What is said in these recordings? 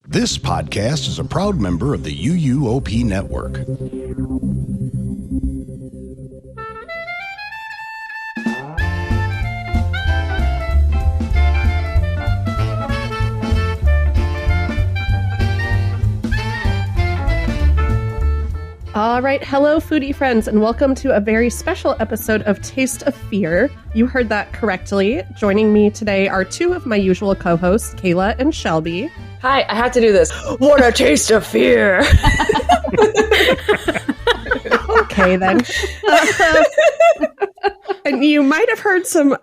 This podcast is a proud member of the UUOP Network. All right, hello foodie friends, and welcome to a very special episode of Taste of Fear. You heard that correctly. Joining me today are two of my usual co-hosts, Kayla and Shelby. Hi, I had to do this. What a taste of fear! Okay, then. And you might have heard some,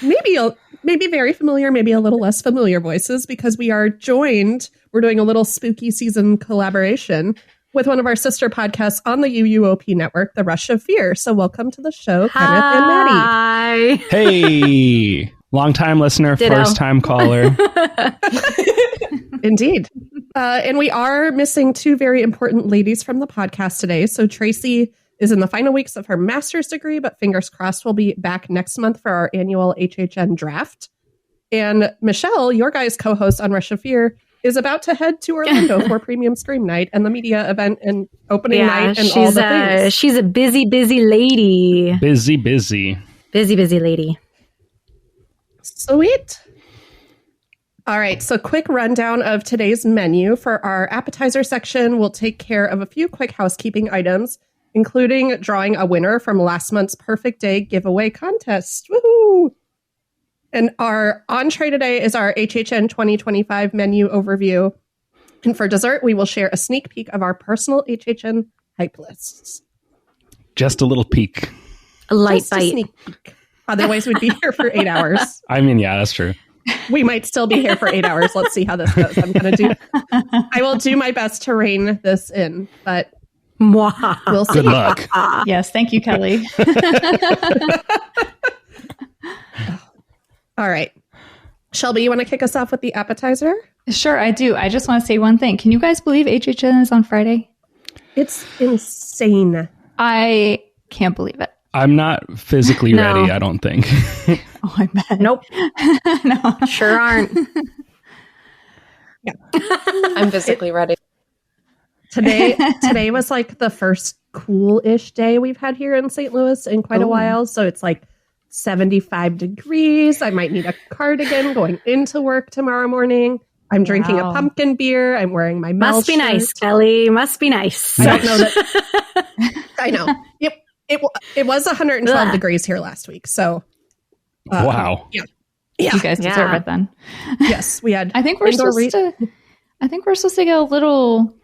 maybe very familiar, maybe a little less familiar voices, because we're doing a little spooky season collaboration with one of our sister podcasts on the UUOP network, The Rush of Fear. So welcome to the show, Kenneth and Maddie. Hi. Hey, long-time listener, first-time caller. Indeed. And we are missing two very important ladies from the podcast today. So Tracy is in the final weeks of her master's degree, but fingers crossed we'll be back next month for our annual HHN draft. And Michelle, your guys' co-host on Rush of Fear, is about to head to Orlando for Premium Scream Night and the media event and opening night and all the things. She's a busy lady. Busy. Busy lady. Sweet. All right, so quick rundown of today's menu. For our appetizer section, we'll take care of a few quick housekeeping items, including drawing a winner from last month's Perfect Day giveaway contest. Woohoo! And our entree today is our HHN 2025 menu overview. And for dessert, we will share a sneak peek of our personal HHN hype lists. Just a little peek. A light Just bite. a sneak peek. Otherwise, we'd be here for 8 hours. I mean, yeah, that's true. We might still be here for 8 hours. Let's see how this goes. I will do my best to rein this in, but we'll see. Good luck. Yes, thank you, Kelly. All right. Shelby, you want to kick us off with the appetizer? Sure, I do. I just want to say one thing. Can you guys believe HHN is on Friday? It's insane. I can't believe it. I'm not physically ready, I don't think. Oh, I bet. Nope. No. Sure aren't. Yeah. I'm physically ready. Today was like the first cool-ish day we've had here in St. Louis in quite a while. So it's like 75 degrees. I might need a cardigan going into work tomorrow morning. I'm drinking a pumpkin beer. I'm wearing my Mel Must be shirt. nice, Kelly. Must be nice. I don't know that. I know. It was 112 degrees here last week. So Wow. Yeah. You guys deserve it then. Yes, we had. I think we're supposed to get a little,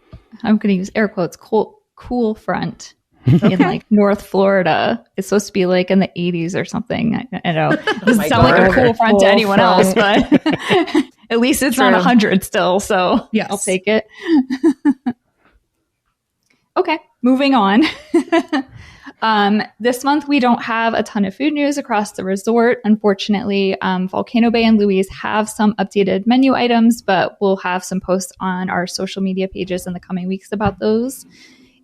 I'm going to use air quotes, cool front in like North Florida. It's supposed to be like in the 80s or something. I know it doesn't sound like a cool front to anyone else, but at least it's not 100 still. So yes. I'll take it. Okay, moving on. This month, we don't have a ton of food news across the resort. Unfortunately, Volcano Bay and Louise have some updated menu items, but we'll have some posts on our social media pages in the coming weeks about those.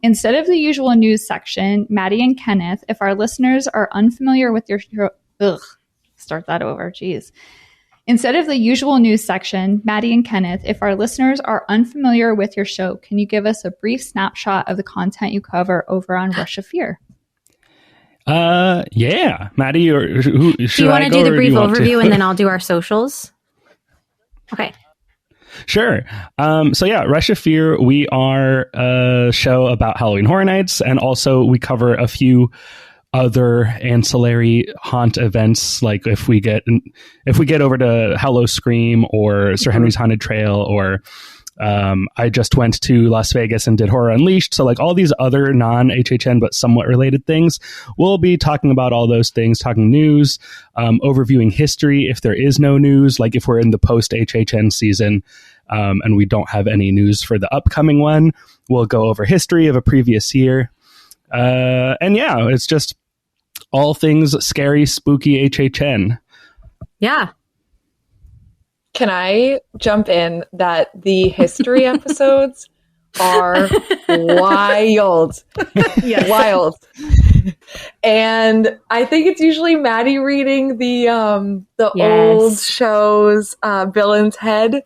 Instead of the usual news section, Maddie and Kenneth, if our listeners are unfamiliar with your start that over, geez. Instead of the usual news section, Maddie and Kenneth, if our listeners are unfamiliar with your show, can you give us a brief snapshot of the content you cover over on Rush of Fear? Yeah. Maddie, or who should Do you want to do the brief overview to? and then I'll do our socials? Okay. Sure. So yeah, Rush of Fear, we are a show about Halloween Horror Nights, and also we cover a few other ancillary haunt events, like if we get over to Hallow Scream or Sir Henry's Haunted Trail, or I just went to Las Vegas and did Horror Unleashed. So like all these other non-HHN but somewhat related things, we'll be talking about all those things, talking news, overviewing history if there is no news, like if we're in the post-HHN season and we don't have any news for the upcoming one, we'll go over history of a previous year. And yeah, it's just all things scary, spooky HHN. Yeah. Can I jump in that the history episodes are wild? Yes. Wild. And I think it's usually Maddie reading the old shows, Villain's Head.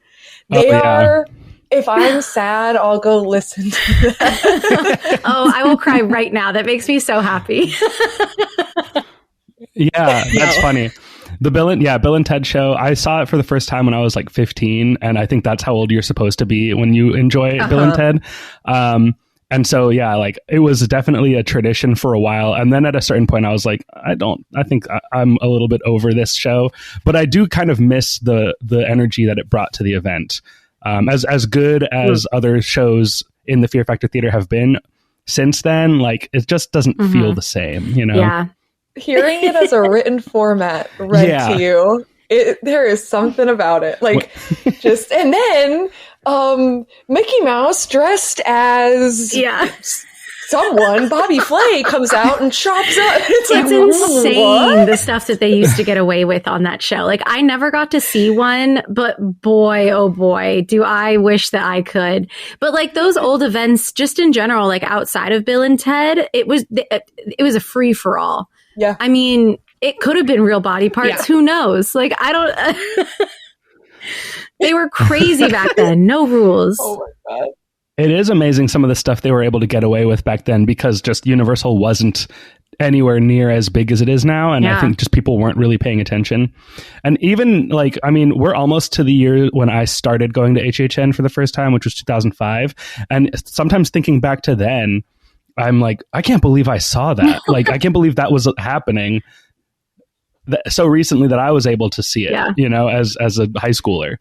They are If I'm sad, I'll go listen to that. Oh, I will cry right now. That makes me so happy. Yeah, that's funny. The Bill and Ted show, I saw it for the first time when I was like 15, and I think that's how old you're supposed to be when you enjoy Bill and Ted. And so, yeah, like it was definitely a tradition for a while. And then at a certain point, I was like, I think I'm a little bit over this show, but I do kind of miss the energy that it brought to the event. As good as other shows in the Fear Factor Theater have been since then, like it just doesn't feel the same, you know? Yeah. Hearing it as a written format read to you, there is something about it. Like, and then Mickey Mouse dressed as someone, Bobby Flay, comes out and chops up. It's like, insane, the stuff that they used to get away with on that show. Like, I never got to see one, but boy, oh boy, do I wish that I could. But like those old events, just in general, like outside of Bill and Ted, it was a free for all. Yeah. I mean, it could have been real body parts. Yeah. Who knows? Like, I don't... They were crazy back then. No rules. Oh my God. It is amazing some of the stuff they were able to get away with back then because just Universal wasn't anywhere near as big as it is now. And I think just people weren't really paying attention. And even like, I mean, we're almost to the year when I started going to HHN for the first time, which was 2005. And sometimes thinking back to then, I'm like, I can't believe I saw that. Like, I can't believe that was happening so recently that I was able to see it, you know, as a high schooler.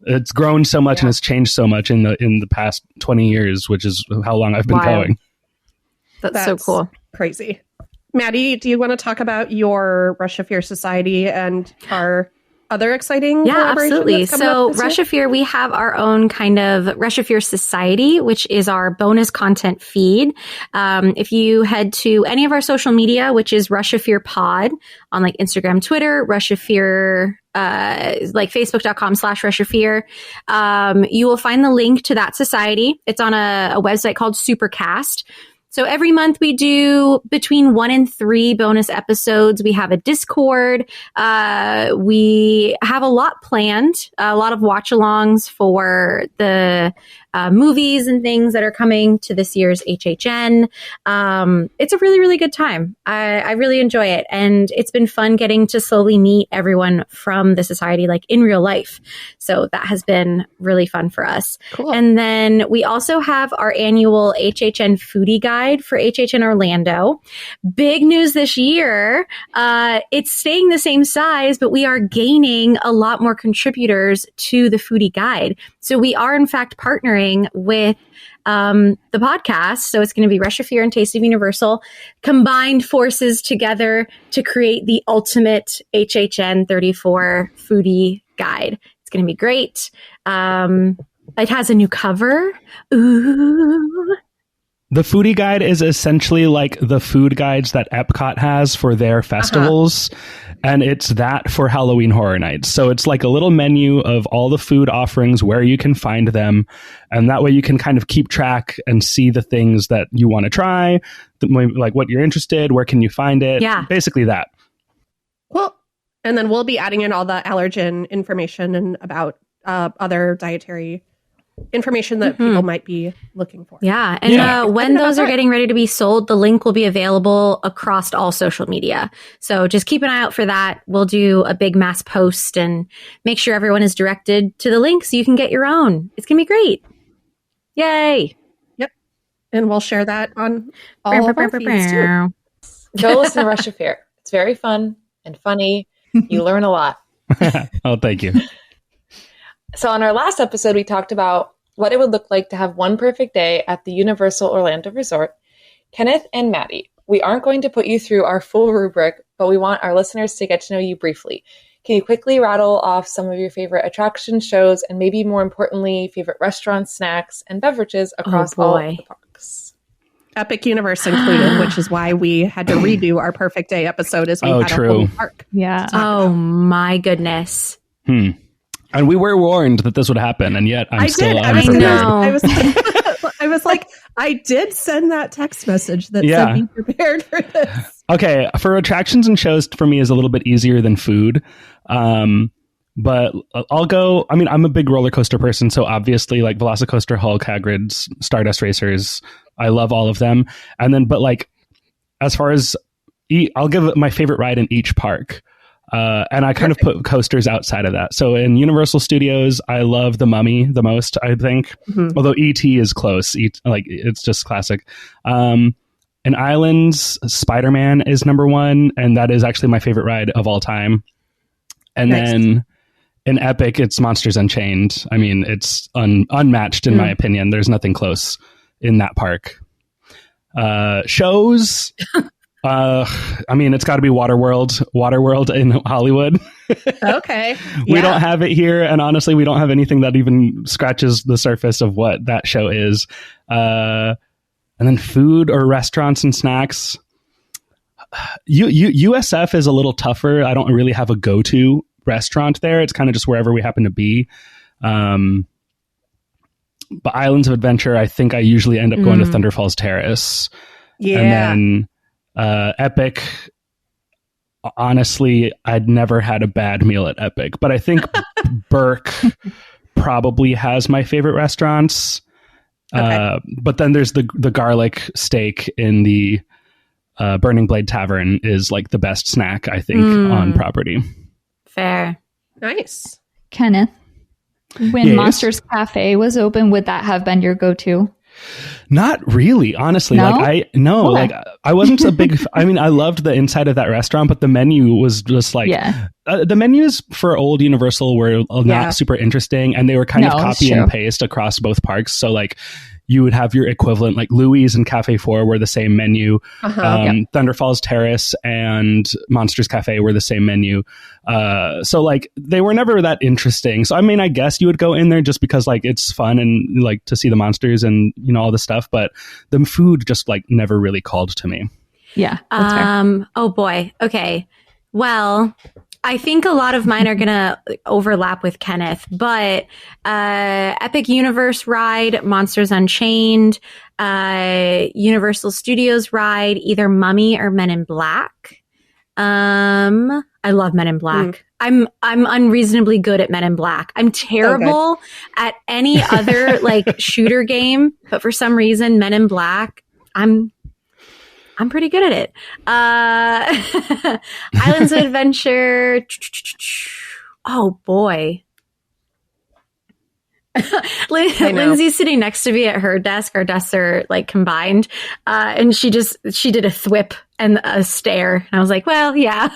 It's grown so much and it's changed so much in the past 20 years, which is how long I've been going. That's so cool. Crazy. Maddie, do you want to talk about your Russia Fear Society and our other exciting collaboration? Absolutely. So Russia Fear, we have our own kind of Russia Fear Society, which is our bonus content feed. If you head to any of our social media, which is Russia Fear Pod on like Instagram, Twitter, Russia Fear, like facebook.com/Russia Fear, you will find the link to that society. It's on a website called Supercast. So every month we do between 1 and 3 bonus episodes. We have a Discord. We have a lot planned, a lot of watch-alongs for the movies and things that are coming to this year's HHN. It's a really, really good time. I really enjoy it. And it's been fun getting to slowly meet everyone from the society, like in real life. So that has been really fun for us. Cool. And then we also have our annual HHN foodie guide for HHN Orlando. Big news this year. It's staying the same size, but we are gaining a lot more contributors to the foodie guide. So we are in fact partnering with the podcast. So it's going to be Russia Fear and Taste of Universal combined forces together to create the ultimate HHN 34 foodie guide. It's going to be great. It has a new cover. Ooh. The foodie guide is essentially like the food guides that Epcot has for their festivals. And it's that for Halloween Horror Nights. So it's like a little menu of all the food offerings, where you can find them. And that way you can kind of keep track and see the things that you want to try, like what you're interested, where can you find it? Yeah. Basically that. Well, and then we'll be adding in all the allergen information and about other dietary information that people might be looking for. Yeah. And when those are getting ready to be sold, the link will be available across all social media. So just keep an eye out for that. We'll do a big mass post and make sure everyone is directed to the link so you can get your own. It's going to be great. Yay. Yep. And we'll share that on all of our feeds too. Go listen to Russia Fear. It's very fun and funny. You learn a lot. Oh, thank you. So on our last episode, we talked about what it would look like to have one perfect day at the Universal Orlando Resort. Kenneth and Maddie, we aren't going to put you through our full rubric, but we want our listeners to get to know you briefly. Can you quickly rattle off some of your favorite attractions, shows, and maybe more importantly, favorite restaurants, snacks, and beverages across all of the parks? Epic Universe included, which is why we had to redo our perfect day episode as we had a whole park. Yeah. Oh my goodness. And we were warned that this would happen, and yet I'm still unprepared. I was like, I did send that text message that said be prepared for this. Okay, for attractions and shows, for me, is a little bit easier than food. But I'll go. I mean, I'm a big roller coaster person, so obviously, like Velocicoaster, Hulk, Hagrid's, Stardust Racers, I love all of them. And then, but like, as far as I'll give my favorite ride in each park. And I kind of put coasters outside of that. So in Universal Studios, I love The Mummy the most, I think. Although E.T. is close. Like, it's just classic. In Islands, Spider-Man is number one, and that is actually my favorite ride of all time. And then in Epic, it's Monsters Unchained. I mean, it's unmatched in my opinion. There's nothing close in that park. Shows... I mean, it's got to be Waterworld in Hollywood. Okay. We don't have it here. And honestly, we don't have anything that even scratches the surface of what that show is. And then food or restaurants and snacks. USF is a little tougher. I don't really have a go-to restaurant there. It's kind of just wherever we happen to be. But Islands of Adventure, I think I usually end up going to Thunder Falls Terrace. Yeah. And then Epic, honestly, I'd never had a bad meal at Epic, but I think Burke probably has my favorite restaurants. But then there's the garlic steak in the Burning Blade Tavern is like the best snack, I think, on property. Fair. Nice. Kenneth, when Yes. Monsters Cafe was open, would that have been your go-to? Not really, honestly. No? Like I wasn't a big. I mean, I loved the inside of that restaurant, but the menu was just like the menus for old Universal were not super interesting, and they were kind of copy and paste across both parks. So like, you would have your equivalent, like Louis and Cafe 4 were the same menu. Thunder Falls Terrace and Monsters Cafe were the same menu. So like, they were never that interesting. So I mean, I guess you would go in there just because like it's fun and like to see the monsters and, you know, all the stuff. But the food just like never really called to me. Yeah. That's fair. Oh boy. Okay. Well, I think a lot of mine are going to overlap with Kenneth, but Epic Universe ride, Monsters Unchained, Universal Studios ride, either Mummy or Men in Black. I love Men in Black. I'm unreasonably good at Men in Black. I'm terrible at any other like shooter game, but for some reason, Men in Black, I'm pretty good at it. Islands of Adventure. Oh boy. Lindsay's sitting next to me at her desk. Our desks are like combined. And she did a thwip and a stare. And I was like, well, yeah.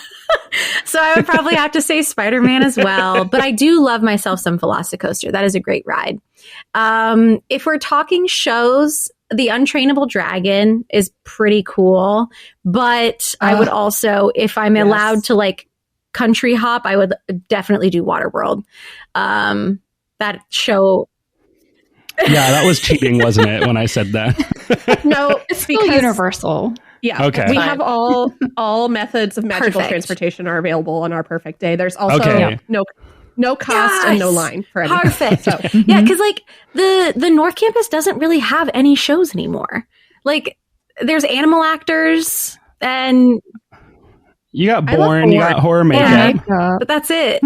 So I would probably have to say Spider-Man as well. But I do love myself some Velocicoaster. That is a great ride. If we're talking shows, the Untrainable Dragon is pretty cool, but I would also, if I'm allowed to like country hop, I would definitely do Waterworld. That show. Yeah, that was cheating, wasn't it, when I said that? No, It's still Universal. Yeah. Okay. We have all methods of magical transportation are available on our perfect day. There's also no cost and no line for anything. Perfect. So, yeah, because like the North Campus doesn't really have any shows anymore. Like there's Animal Actors and you got Born, you got Horror Makeup. but that's it.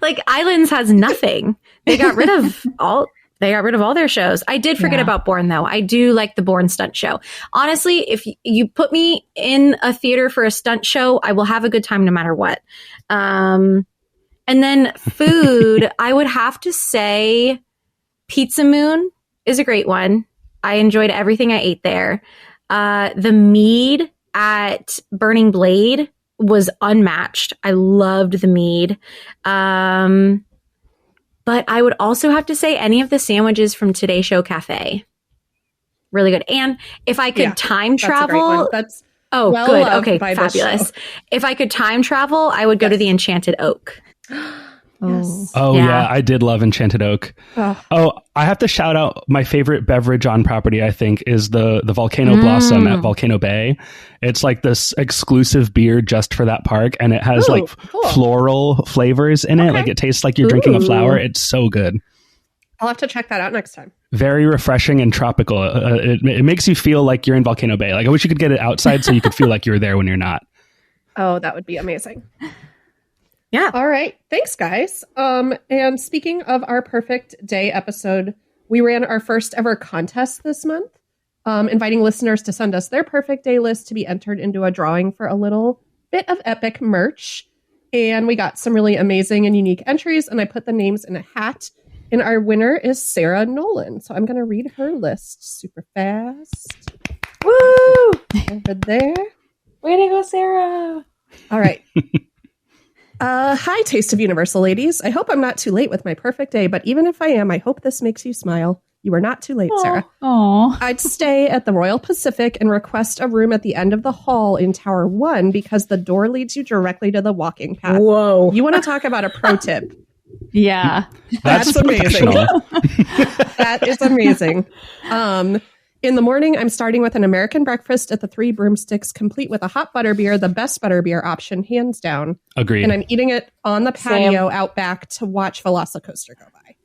Like Islands has nothing. They got rid of all their shows. I did forget about Bourne, though. I do like the Bourne stunt show. Honestly, if you put me in a theater for a stunt show, I will have a good time no matter what. And then food, I would have to say Pizza Moon is a great one. I enjoyed everything I ate there. The mead at Burning Blade was unmatched. I loved the mead. But I would also have to say any of the sandwiches from Today Show Cafe. Really good. And if I could time travel. That's good. Okay, fabulous. If I could time travel, I would go to the Enchanted Oak. Yes. Oh yeah, I did love Enchanted Oak. Oh, I have to shout out my favorite beverage on property, I think, is the Volcano Blossom at Volcano Bay. It's like this exclusive beer just for that park, and it has floral flavors in it. Like it tastes like you're drinking a flower. It's so good. I'll have to check that out next time. Very refreshing and tropical. It makes you feel like you're in Volcano Bay. Like I wish you could get it outside so you could feel like you're there when you're not. Oh, that would be amazing. Yeah. All right. Thanks, guys. And speaking of our perfect day episode, we ran our first ever contest this month, inviting listeners to send us their perfect day list to be entered into a drawing for a little bit of epic merch. And we got some really amazing and unique entries, and I put the names in a hat. And our winner is Sarah Nolan. So I'm going to read her list super fast. Woo! Over there. Way to go, Sarah. All right. Hi, Taste of Universal ladies. I hope I'm not too late with my perfect day, but even if I am, I hope this makes you smile. You are not too late, Sarah. Aw. I'd stay at the Royal Pacific and request a room at the end of the hall in Tower 1 because the door leads you directly to the walking path. Whoa. You want to talk about a pro tip? Yeah. That's amazing. That is amazing. In the morning, I'm starting with an American breakfast at the Three Broomsticks, complete with a hot butterbeer, the best butterbeer option, hands down. Agreed. And I'm eating it on the patio out back to watch Velocicoaster go by.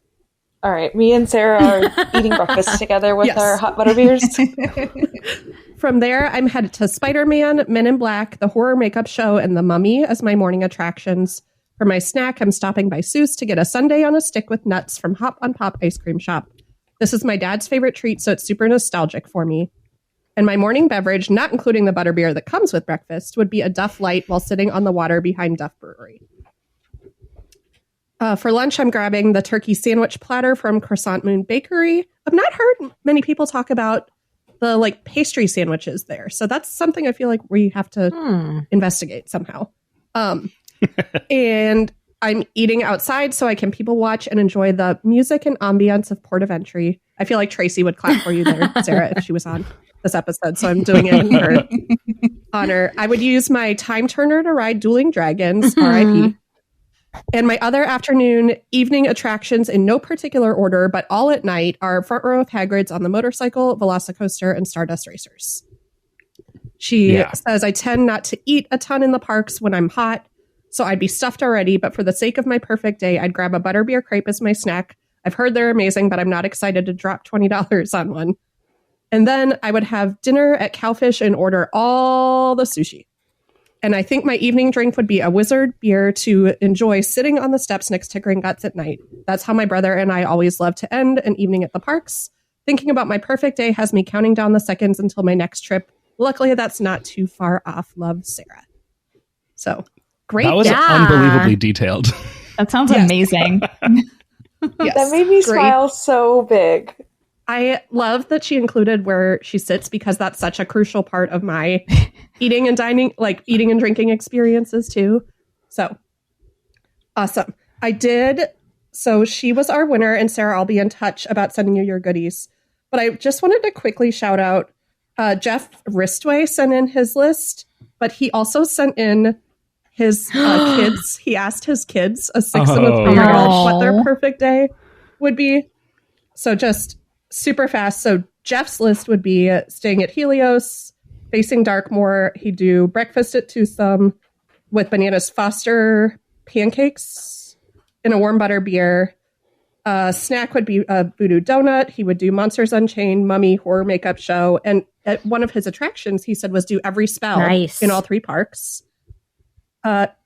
All right. Me and Sarah are eating breakfast together with Yes. our hot butter beers. From there, I'm headed to Spider-Man, Men in Black, the Horror Makeup Show, and The Mummy as my morning attractions. For my snack, I'm stopping by Seuss to get a sundae on a stick with nuts from Hop on Pop Ice Cream Shop. This is my dad's favorite treat, so it's super nostalgic for me. And my morning beverage, not including the butterbeer that comes with breakfast, would be a Duff Light while sitting on the water behind Duff Brewery. For lunch, I'm grabbing the turkey sandwich platter from Croissant Moon Bakery. I've not heard many people talk about the pastry sandwiches there, so that's something I feel like we have to investigate somehow. And I'm eating outside so I can people watch and enjoy the music and ambience of Port of Entry. I feel like Tracy would clap for you there, Sarah, if she was on this episode. So I'm doing it in her honor. I would use my time turner to ride Dueling Dragons, RIP. And my other afternoon, evening attractions in no particular order, but all at night, are Front Row of Hagrid's on the motorcycle, Velocicoaster, and Stardust Racers. She says, I tend not to eat a ton in the parks when I'm hot, so I'd be stuffed already, but for the sake of my perfect day, I'd grab a butterbeer crepe as my snack. I've heard they're amazing, but I'm not excited to drop $20 on one. And then I would have dinner at Cowfish and order all the sushi. And I think my evening drink would be a Wizard beer to enjoy sitting on the steps next to Gringotts at night. That's how my brother and I always love to end an evening at the parks. Thinking about my perfect day has me counting down the seconds until my next trip. Luckily, that's not too far off. Love, Sarah. So... great. That was unbelievably detailed. That sounds amazing. Yes. That made me smile so big. I love that she included where she sits because that's such a crucial part of my eating and dining, eating and drinking experiences too. So awesome. So she was our winner, and Sarah, I'll be in touch about sending you your goodies. But I just wanted to quickly shout out Jeff Ristway sent in his list, but he also sent in his kids. He asked his kids, a 6 and a 3-year-old, what their perfect day would be. So just super fast. So Jeff's list would be staying at Helios, facing Darkmoor. He'd do breakfast at Twosome with Bananas Foster pancakes and a warm butter beer. Snack would be a Voodoo Donut. He would do Monsters Unchained, Mummy, Horror Makeup Show. And at one of his attractions, he said, was do every spell in all 3 parks.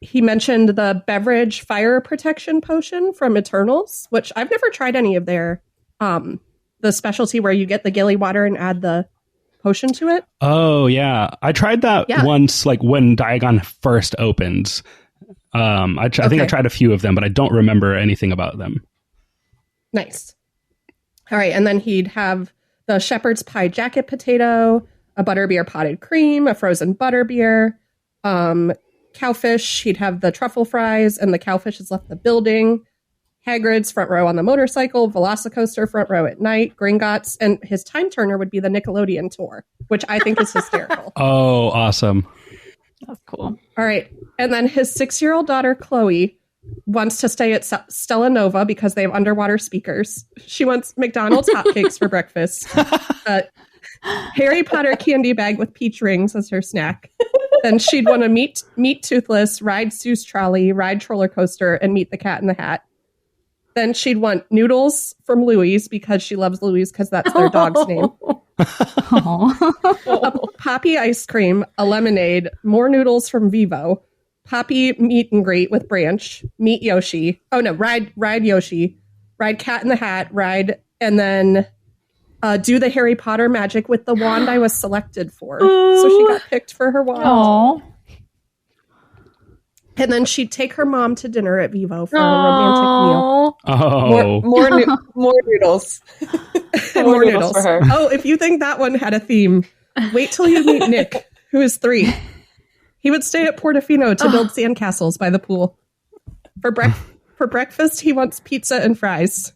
He mentioned the beverage fire protection potion from Eternals, which I've never tried any of their, the specialty where you get the gilly water and add the potion to it. Oh, yeah. I tried that once, when Diagon first opened. I think I tried a few of them, but I don't remember anything about them. Nice. All right. And then he'd have the shepherd's pie jacket potato, a butterbeer potted cream, a frozen butterbeer, Cowfish. He'd have the truffle fries, and the Cowfish has left the building. Hagrid's front row on the motorcycle, Velocicoaster front row at night, Gringotts, and his time turner would be the Nickelodeon tour, which I think is hysterical. Oh, awesome. That's cool. All right. And then his 6-year-old daughter, Chloe, wants to stay at Stella Nova because they have underwater speakers. She wants McDonald's hotcakes for breakfast. Harry Potter candy bag with peach rings as her snack. Then she'd want to meet Toothless, ride Seuss Trolley, ride Troller Coaster, and meet the Cat in the Hat. Then she'd want noodles from Louie's because she loves Louie's because that's their dog's name. A Poppy ice cream, a lemonade, more noodles from Vivo, Poppy meet and greet with Branch, meet Yoshi. Oh no, ride Yoshi, ride Cat in the Hat, and then do the Harry Potter magic with the wand I was selected for. So she got picked for her wand. Aww. And then she'd take her mom to dinner at Vivo for a romantic meal. Oh. More noodles. more noodles for her. Oh, if you think that one had a theme, wait till you meet Nick, who is 3. He would stay at Portofino to build sandcastles by the pool. For breakfast, he wants pizza and fries.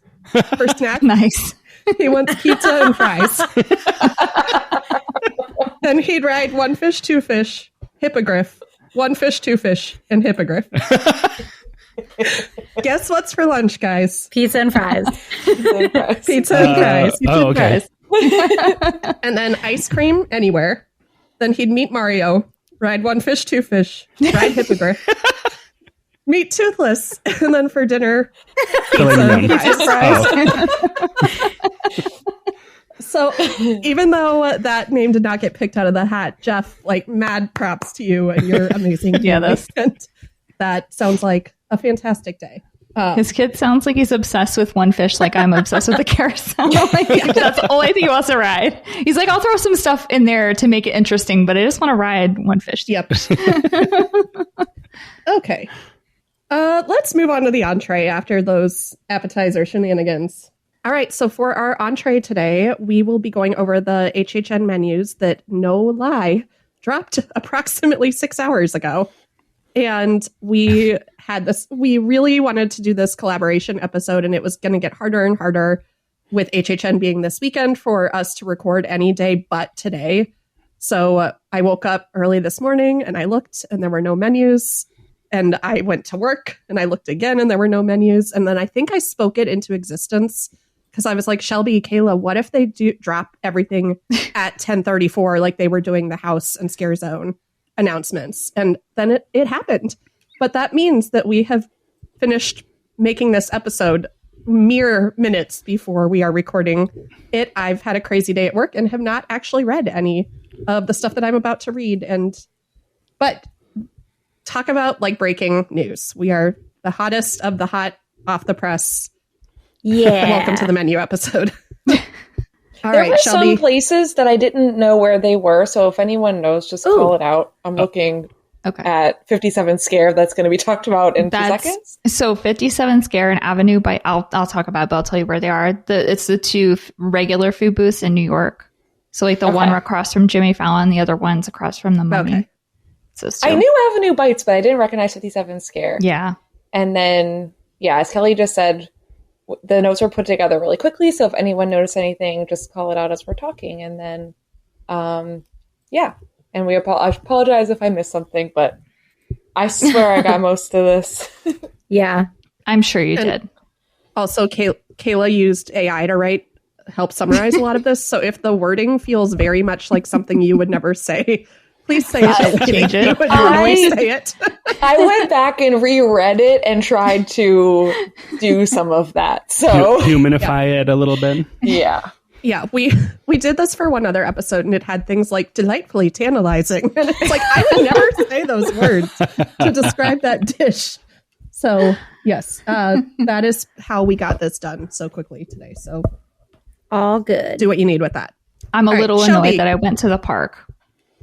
For snack, Nice. he wants pizza and fries. Then he'd ride 1 fish, 2 fish, hippogriff. 1 fish, 2 fish, and hippogriff. Guess what's for lunch, guys? Pizza and fries. Pizza and fries. Okay. And then ice cream anywhere. Then he'd meet Mario, ride 1 fish, 2 fish, ride hippogriff, meet Toothless, and then for dinner, pizza and fries. So even though that name did not get picked out of the hat, Jeff, like, mad props to you and your amazing that sounds like a fantastic day. His kid sounds like he's obsessed with 1 fish, like I'm obsessed with the carousel. Like, that's the only thing he wants to ride. He's like, I'll throw some stuff in there to make it interesting, but I just want to ride 1 fish. Yep. Okay. Let's move on to the entree after those appetizer shenanigans. All right, so for our entree today, we will be going over the HHN menus that, no lie, dropped approximately 6 hours ago. And we really wanted to do this collaboration episode, and it was going to get harder and harder with HHN being this weekend for us to record any day but today. So I woke up early this morning and I looked and there were no menus. And I went to work and I looked again and there were no menus. And then I think I spoke it into existence because I was like, Shelby, Kayla, what if they do drop everything at 10:34 like they were doing the House and Scare Zone announcements? And then it happened. But that means that we have finished making this episode mere minutes before we are recording it. I've had a crazy day at work and have not actually read any of the stuff that I'm about to read. But talk about like breaking news. We are the hottest of the hot off the press. Yeah. Welcome to the menu episode. All there right, were Shelby. some places that I didn't know where they were, so if anyone knows, just call it out. I'm looking at 57 Scare. That's going to be talked about in 2 seconds. So 57 Scare and Avenue by I'll talk about it, but I'll tell you where they are. It's the 2 regular food booths in New York. So like the one across from Jimmy Fallon, the other one's across from the Mummy. Okay. So I knew Avenue Bites, but I didn't recognize 57 Scare. Yeah. And then, as Kelly just said, the notes were put together really quickly. So if anyone noticed anything, just call it out as we're talking. And then, and I apologize if I missed something, but I swear I got most of this. Yeah. I'm sure you did. Also, Kayla used AI to help summarize a lot of this. So if the wording feels very much like something you would never say, please say it. Change it. You would normally say it. I went back and reread it and tried to do some of that. So humanify it a little bit. Yeah. Yeah, we did this for one other episode, and it had things like delightfully tantalizing. And it's like, I would never say those words to describe that dish. So, yes, that is how we got this done so quickly today. So, all good. Do what you need with that. I'm a little Shelby. annoyed that I went to the park.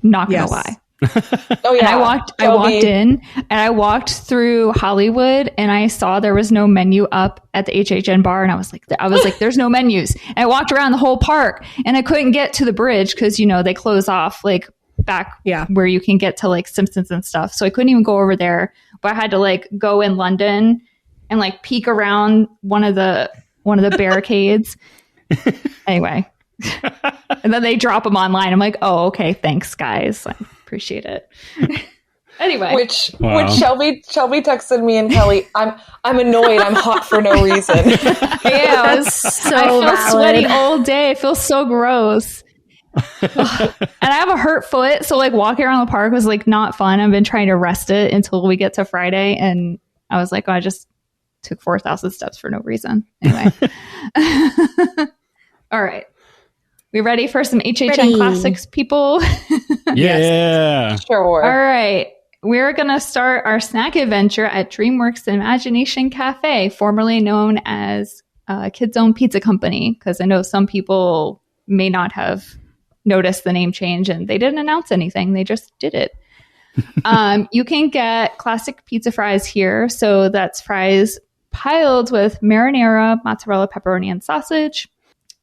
Not gonna lie. Oh yeah. And I walked in and I walked through Hollywood and I saw there was no menu up at the HHN bar, and I was like, there's no menus. And I walked around the whole park and I couldn't get to the bridge because they close off like back where you can get to like Simpsons and stuff. So I couldn't even go over there. But I had to like go in London and like peek around one of the barricades. Anyway. And then they drop them online. I'm like, oh, okay, thanks, guys. I appreciate it. Anyway, which Shelby texted me and Kelly. I'm annoyed. I'm hot for no reason. Yeah, I feel sweaty all day. I feel so gross. And I have a hurt foot, so like walking around the park was like not fun. I've been trying to rest it until we get to Friday, and I was like, I just took 4,000 steps for no reason. Anyway, all right. We ready for some HHN classics, people? Yeah. Sure. All right. we're going to start our snack adventure at DreamWorks Imagination Cafe, formerly known as Kids Own Pizza Company, because I know some people may not have noticed the name change and they didn't announce anything. They just did it. You can get classic pizza fries here. So that's fries piled with marinara, mozzarella, pepperoni, and sausage.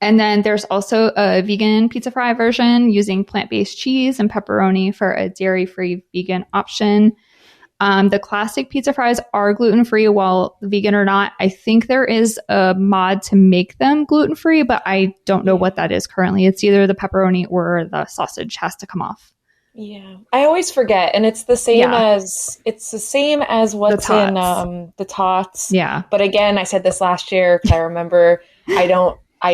And then there's also a vegan pizza fry version using plant-based cheese and pepperoni for a dairy-free vegan option. The classic pizza fries are gluten-free, while vegan or not. I think there is a mod to make them gluten-free, but I don't know what that is currently. It's either the pepperoni or the sausage has to come off. Yeah, I always forget, and it's the same as what's in the tots. Yeah, but again, I said this last year because I remember I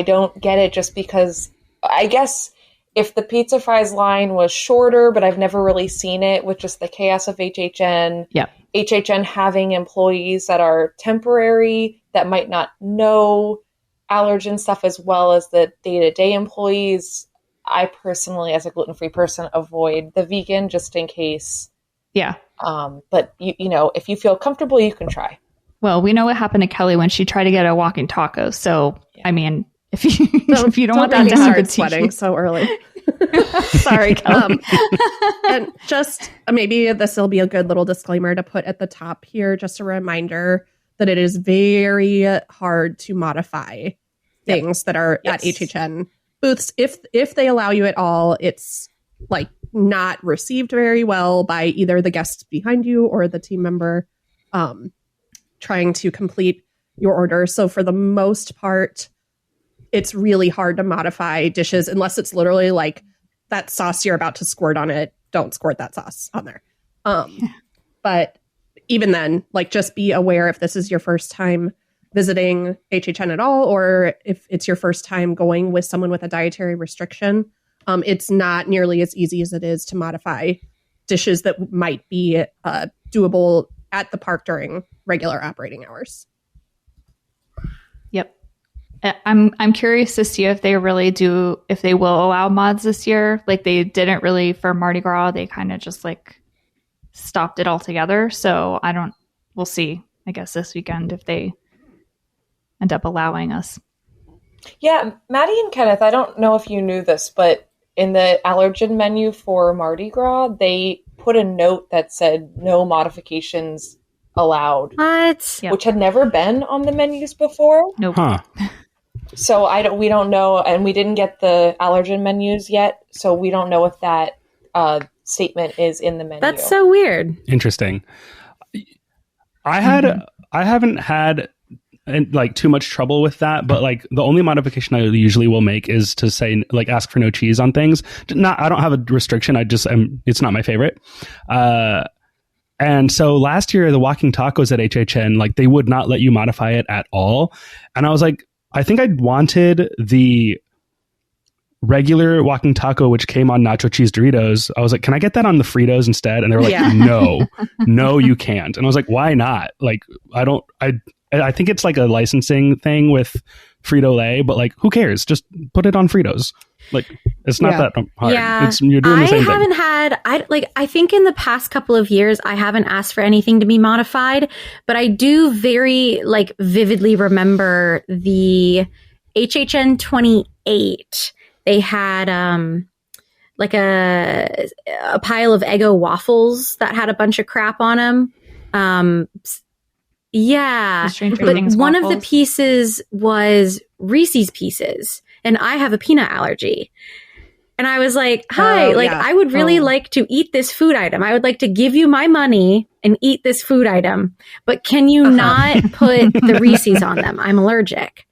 don't get it just because I guess if the pizza fries line was shorter, but I've never really seen it with just the chaos of HHN. Yeah, HHN having employees that are temporary that might not know allergen stuff as well as the day-to-day employees. I personally, as a gluten-free person, avoid the vegan just in case. Yeah. But you know, if you feel comfortable, you can try. Well, we know what happened to Kelly when she tried to get a walking taco. So, yeah. I mean, if you don't want that to happen, sweating so early. Sorry, Kelly. And just maybe this will be a good little disclaimer to put at the top here. Just a reminder that it is very hard to modify things that are at HHN booths. If they allow you at all, it's like not received very well by either the guests behind you or the team member trying to complete your order. So for the most part, it's really hard to modify dishes unless it's literally like that sauce you're about to squirt on it. Don't squirt that sauce on there. But even then, like, just be aware if this is your first time visiting HHN at all, or if it's your first time going with someone with a dietary restriction, it's not nearly as easy as it is to modify dishes that might be doable at the park during regular operating hours. Yep. I'm curious to see if they will allow mods this year. Like they didn't really for Mardi Gras. They kind of just like stopped it altogether. So we'll see, I guess, this weekend if they end up allowing us. Yeah, Maddie and Kenneth, I don't know if you knew this, but in the allergen menu for Mardi Gras, they put a note that said no modifications allowed. What? Which had never been on the menus before. Nope. Huh. So we don't know, and we didn't get the allergen menus yet, so we don't know if that statement is in the menu. That's so weird. Interesting. I haven't had like too much trouble with that, but like the only modification I usually will make is to say like ask for no cheese on things. I don't have a restriction. It's not my favorite. And so last year, the walking tacos at HHN, like they would not let you modify it at all. And I was like, I think I wanted the regular walking taco, which came on nacho cheese Doritos. I was like, can I get that on the Fritos instead? And they were like, no, you can't. And I was like, why not? Like, I think it's like a licensing thing with Frito-Lay, but like, who cares? Just put it on Fritos. Like, it's not that hard. Yeah. You're doing the same thing. I think in the past couple of years, I haven't asked for anything to be modified, but I do very like vividly remember the HHN 28. They had like a pile of Eggo waffles that had a bunch of crap on them. Yeah, but one of the pieces was Reese's Pieces, and I have a peanut allergy. And I was like, hi, I would really like to eat this food item. I would like to give you my money and eat this food item, but can you not put the Reese's on them? I'm allergic.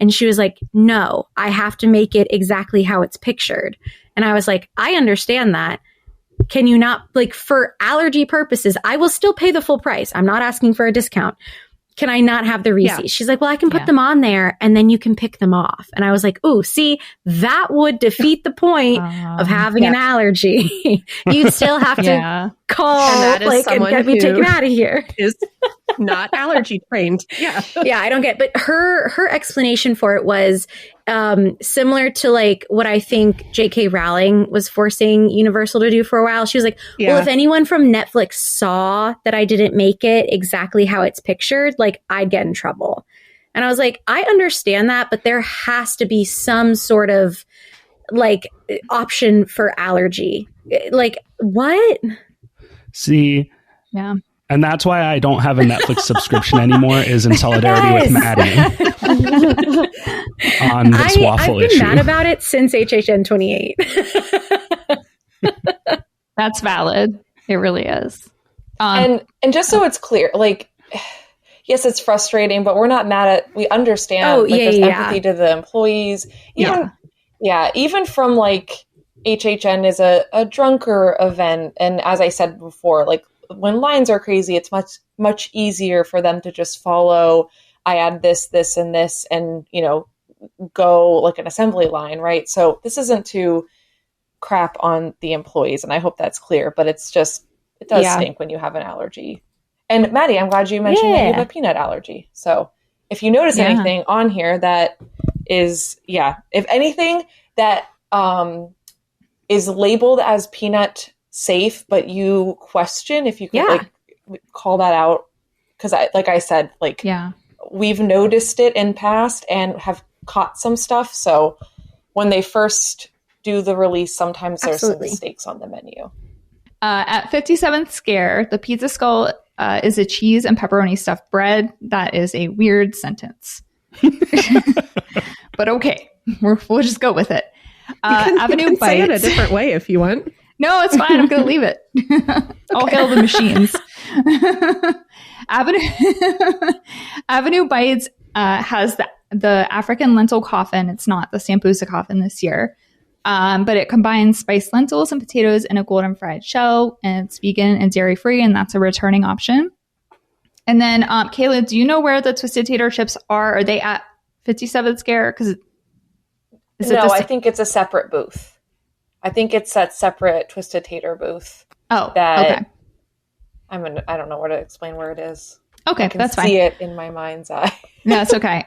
And she was like, no, I have to make it exactly how it's pictured. And I was like, I understand that. Can you not, like, for allergy purposes, I will still pay the full price. I'm not asking for a discount. Can I not have the Reese's? Yeah. She's like, well, I can put them on there and then you can pick them off. And I was like, oh, see, that would defeat the point of having an allergy. You'd still have to call and get me taken out of here. Is Not allergy trained. Yeah. Yeah, I don't get it. But her explanation for it was similar to like what I think J.K. Rowling was forcing Universal to do for a while. She was like, well, if anyone from Netflix saw that I didn't make it exactly how it's pictured, like I'd get in trouble. And I was like, I understand that, but there has to be some sort of like option for allergy. Like what? See? Yeah. And that's why I don't have a Netflix subscription anymore, is in solidarity with Maddie on this waffle issue. I've been mad about it since HHN 28. That's valid. It really is. And just so it's clear, like, yes, it's frustrating, but we're not mad at, we understand there's empathy to the employees. Even from like HHN is a drunker event. And as I said before, like when lines are crazy, it's much easier for them to just follow. I add this, and this, and, you know, go like an assembly line, right? So this isn't to crap on the employees. And I hope that's clear, but it's just, it does stink when you have an allergy. And Maddie, I'm glad you mentioned that you have a peanut allergy. So if you notice anything on here that is, if anything that is labeled as peanut safe, but you question if you could like call that out. Because like I said, we've noticed it in past and have caught some stuff. So when they first do the release, sometimes there's some mistakes on the menu. At 57th Scare, the pizza skull is a cheese and pepperoni stuffed bread. That is a weird sentence. But okay, we'll just go with it. Avenue you can Bites. say it a different way if you want. No, it's fine. I'm going to leave it. I'll hail the machines. Avenue Bites has the African lentil coffin. It's not the Sambusa coffin this year. But it combines spiced lentils and potatoes in a golden fried shell, and it's vegan and dairy free, and that's a returning option. And then, Kayla, do you know where the Twisted Tater chips are? Are they at 57th Scare? Because I think it's a separate booth. I think it's that separate Twisted Tater booth. Oh, okay. I don't know where to explain where it is. Okay, that's fine. I can see it in my mind's eye. No, that's okay.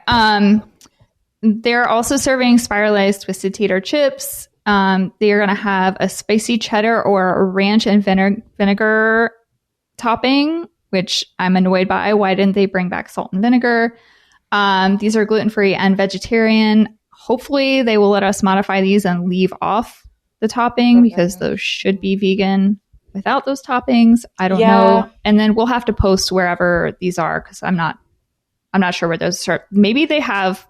They're also serving spiralized Twisted Tater chips. They are going to have a spicy cheddar or a ranch and vinegar topping, which I'm annoyed by. Why didn't they bring back salt and vinegar? These are gluten-free and vegetarian. Hopefully they will let us modify these and leave off the topping because those should be vegan without those toppings. I don't know. And then we'll have to post wherever these are because I'm not sure where those are. Maybe they have.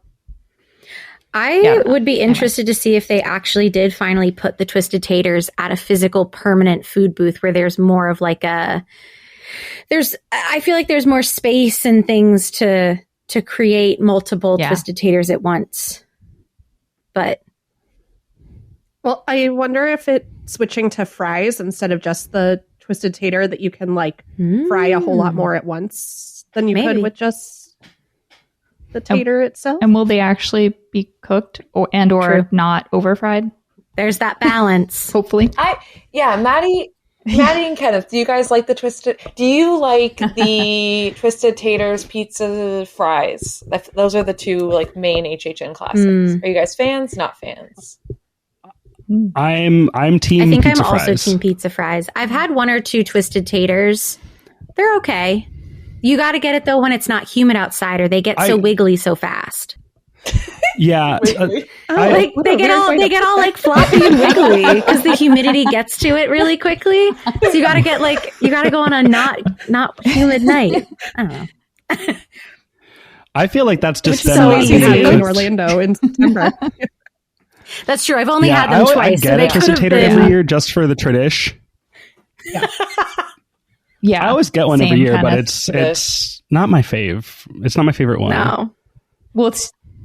I would be interested to see if they actually did finally put the Twisted Taters at a physical permanent food booth where there's more of like I feel like there's more space and things to create multiple Twisted Taters at once. But well, I wonder if it's switching to fries instead of just the Twisted Tater that you can like fry a whole lot more at once than you could with just the tater itself. And will they actually be cooked or not over fried? There's that balance. Hopefully. Maddie and Kenneth, do you guys like do you like the Twisted Taters pizza fries? Those are the two like main HHN classics. Are you guys fans? Not fans? I'm team. I think pizza I'm fries. also team pizza fries. I've had one or two Twisted Taters. They're okay. You got to get it though when it's not humid outside, or they get so wiggly so fast. Yeah, they get all like floppy and wiggly because the humidity gets to it really quickly. So you got to go on a not humid night. I don't know. I feel like that's just them so easy in Orlando in September. That's true. I've only had them twice. I get a Twisted Tater every year just for the tradition. Yeah, I always get one every year, but it's not my fave. It's not my favorite one. No. Well,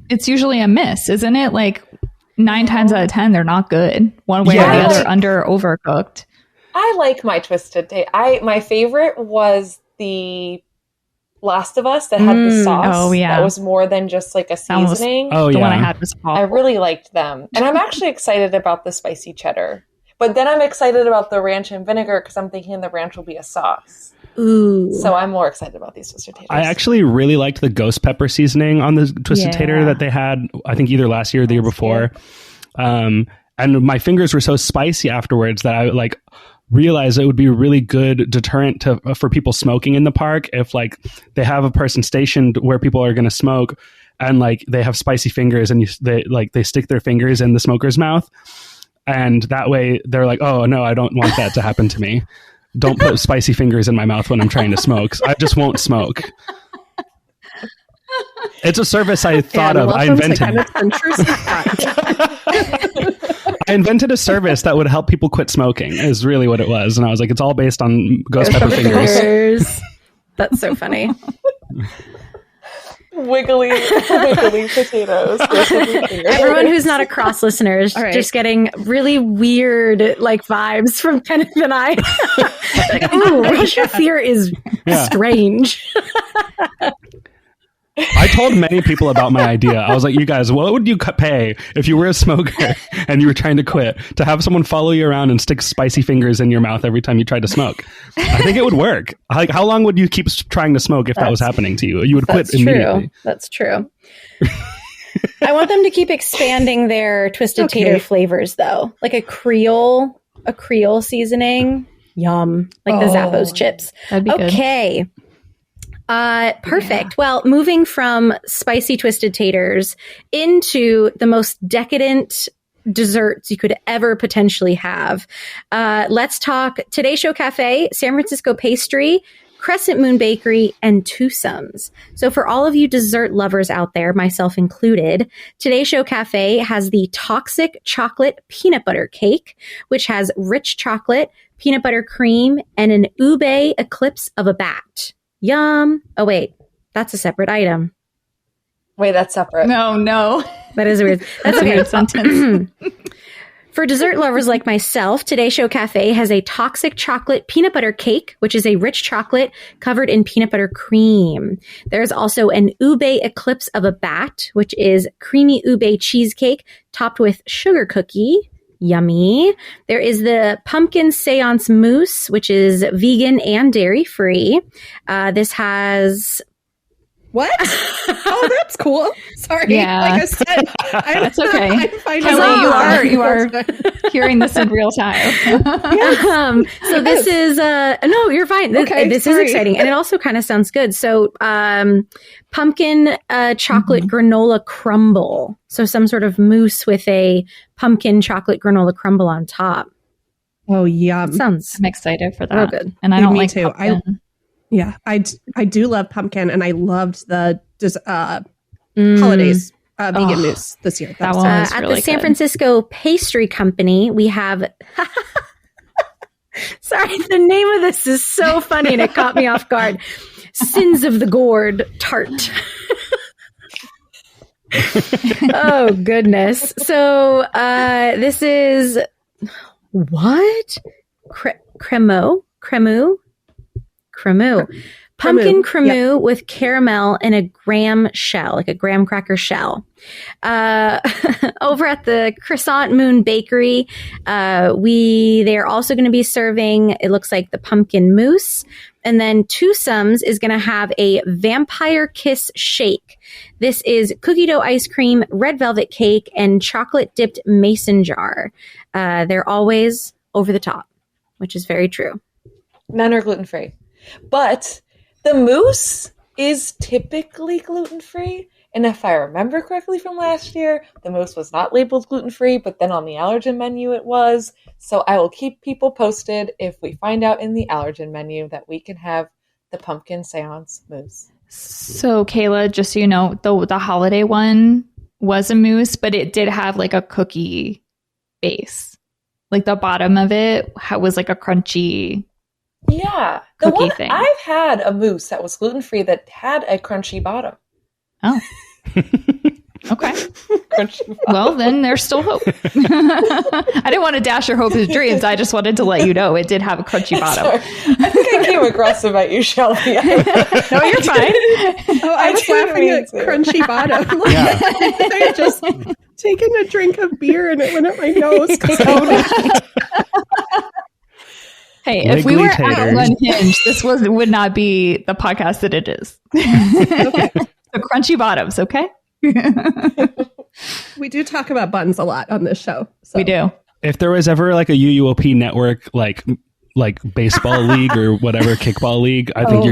it's usually a miss, isn't it? Like 9 times out of 10, they're not good. One way or the other, under or overcooked. I like my Twisted Tater. My favorite was the Last of Us that had the sauce. Oh, yeah. That was more than just like a seasoning. The one I had was awful. I really liked them. And I'm actually excited about the spicy cheddar. But then I'm excited about the ranch and vinegar because I'm thinking the ranch will be a sauce. Ooh. So I'm more excited about these twisted taters. I actually really liked the ghost pepper seasoning on the twisted tater that they had, I think either last year or the year before. And my fingers were so spicy afterwards that I like realized it would be a really good deterrent for people smoking in the park if like they have a person stationed where people are going to smoke and like they have spicy fingers and they stick their fingers in the smoker's mouth. And that way they're like, oh no, I don't want that to happen to me. Don't put spicy fingers in my mouth when I'm trying to smoke. I just won't smoke. It's a service I thought of. I invented. I invented a service that would help people quit smoking is really what it was. And I was like, it's all based on ghost pepper fingers. That's so funny. Wiggly potatoes. Everyone who's not a cross listener is just getting really weird like vibes from Kenneth and I. Like, ooh, Russia Fear is strange. I told many people about my idea. I was like, you guys, what would you pay if you were a smoker and you were trying to quit to have someone follow you around and stick spicy fingers in your mouth every time you tried to smoke? I think it would work. Like, how long would you keep trying to smoke if that was happening to you? You would quit immediately. That's true. I want them to keep expanding their twisted tater flavors, though. Like a Creole seasoning. Yum. Like the Zappos chips. That'd be good. Perfect. Well, moving from spicy twisted taters into the most decadent desserts you could ever potentially have. Let's talk Today Show Cafe, San Francisco Pastry, Crescent Moon Bakery, and ToU's. So for all of you dessert lovers out there, myself included, Today Show Cafe has the Toxic Chocolate Peanut Butter Cake, which has rich chocolate, peanut butter cream, and an ube eclipse of a bat. Yum. Oh, wait. That's a separate item. Wait, that's separate. No. That is weird. That's a weird sentence. For dessert lovers like myself, Today Show Cafe has a toxic chocolate peanut butter cake, which is a rich chocolate covered in peanut butter cream. There's also an ube eclipse of a bat, which is creamy ube cheesecake topped with sugar cookie. Yummy. There is the pumpkin seance mousse, which is vegan and dairy free. This has... What? Oh, that's cool. Sorry. Yeah. Like I said, that's okay. Kelly, you are hearing this in real time. So this is no, you're fine. This is exciting, and it also kind of sounds good. So pumpkin chocolate granola crumble. So some sort of mousse with a pumpkin chocolate granola crumble on top. Oh, yum! I'm excited for that. Oh, good. And I don't like too. Pumpkin. I do love pumpkin, and I loved the holidays vegan mousse this year. That one was at really the San good. Francisco Pastry Company, we have. Sorry, the name of this is so funny, and it caught me off guard. Sins of the Gourd tart. Oh goodness! So this is what cremeux. Pumpkin cremeux with caramel in a graham shell, like a graham cracker shell. Over at the Crescent Moon Bakery, they're also going to be serving, it looks like, the pumpkin mousse. And then ToU's is going to have a vampire kiss shake. This is cookie dough ice cream, red velvet cake, and chocolate dipped mason jar. They're always over the top, which is very true. None are gluten-free. But the mousse is typically gluten-free. And if I remember correctly from last year, the mousse was not labeled gluten-free, but then on the allergen menu it was. So I will keep people posted if we find out in the allergen menu that we can have the pumpkin seance mousse. So Kayla, just so you know, the holiday one was a mousse, but it did have like a cookie base. Like the bottom of it was like a crunchy... Yeah. The one thing. I've had a mousse that was gluten-free that had a crunchy bottom. Oh. Okay. Crunchy bottom. Well, then there's still hope. I didn't want to dash your hopes and dreams. I just wanted to let you know it did have a crunchy bottom. Sorry. I think I came aggressive at you, Shelby. No, you're fine. Oh, I was laughing at crunchy bottom. I just taking a drink of beer and it went up my nose. Hey, if we were at Unhinged, this would not be the podcast that it is. The crunchy bottoms, okay? We do talk about buns a lot on this show. So. We do. If there was ever like a UUOP network, like baseball league or whatever, kickball league, I think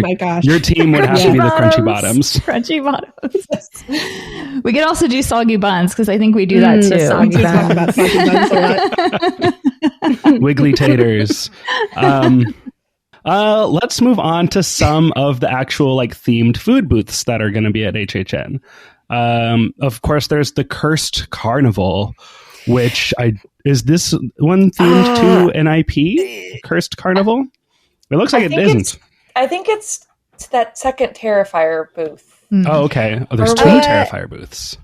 your team would have to be the crunchy bottoms. Crunchy bottoms. We could also do soggy buns because I think we do that too. We do talk about soggy buns a lot. Wiggly taters. Let's move on to some of the actual like themed food booths that are going to be at HHN. Of course, there's the Cursed Carnival, which is this one themed to an IP? Cursed Carnival? It looks like it isn't. I think it's that second Terrifier booth. Oh, okay. Oh, there's two Terrifier booths.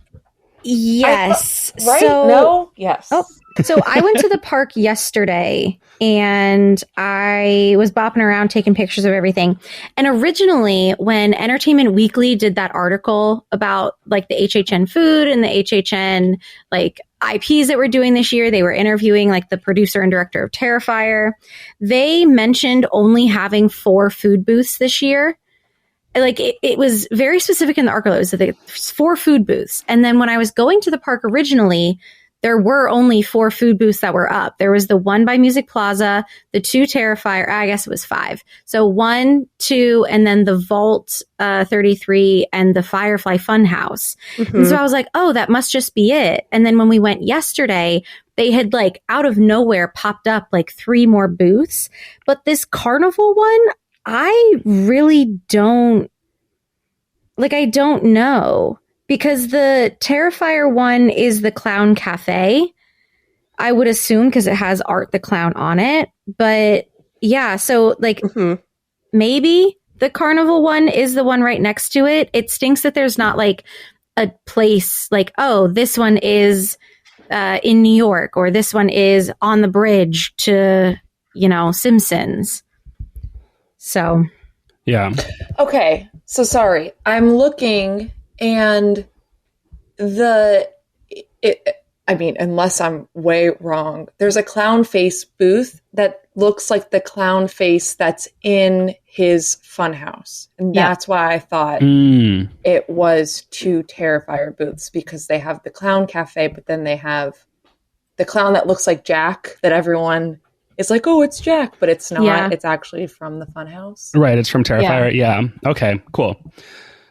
Yes. Right? No? Yes. Oh, so I went to the park yesterday and I was bopping around taking pictures of everything. And originally, when Entertainment Weekly did that article about like the HHN food and the HHN like IPs that we're doing this year, they were interviewing like the producer and director of Terrifier. They mentioned only having 4 food booths this year. Like it was very specific in the article. It was the 4 food booths. And then when I was going to the park originally, there were only 4 food booths that were up. There was the one by Music Plaza, the 2 Terrifier, I guess it was 5. So 1, 2, and then the Vault 33 and the Firefly Funhouse. Mm-hmm. And so I was like, oh, that must just be it. And then when we went yesterday, they had like out of nowhere popped up like 3 more booths. But this carnival one, I really don't, like, I don't know. Because the Terrifier one is the Clown Cafe, I would assume, because it has Art the Clown on it. But yeah, so like maybe the Carnival one is the one right next to it. It stinks that there's not like a place like, oh, this one is in New York, or this one is on the bridge to, Simpsons. So. Yeah. Okay. So sorry. I'm looking. And unless I'm way wrong, there's a clown face booth that looks like the clown face that's in his funhouse. And that's why I thought it was 2 Terrifier booths, because they have the Clown Cafe, but then they have the clown that looks like Jack that everyone is like, oh, it's Jack, but it's not. Yeah. It's actually from the funhouse. Right. It's from Terrifier. Yeah. Okay, cool.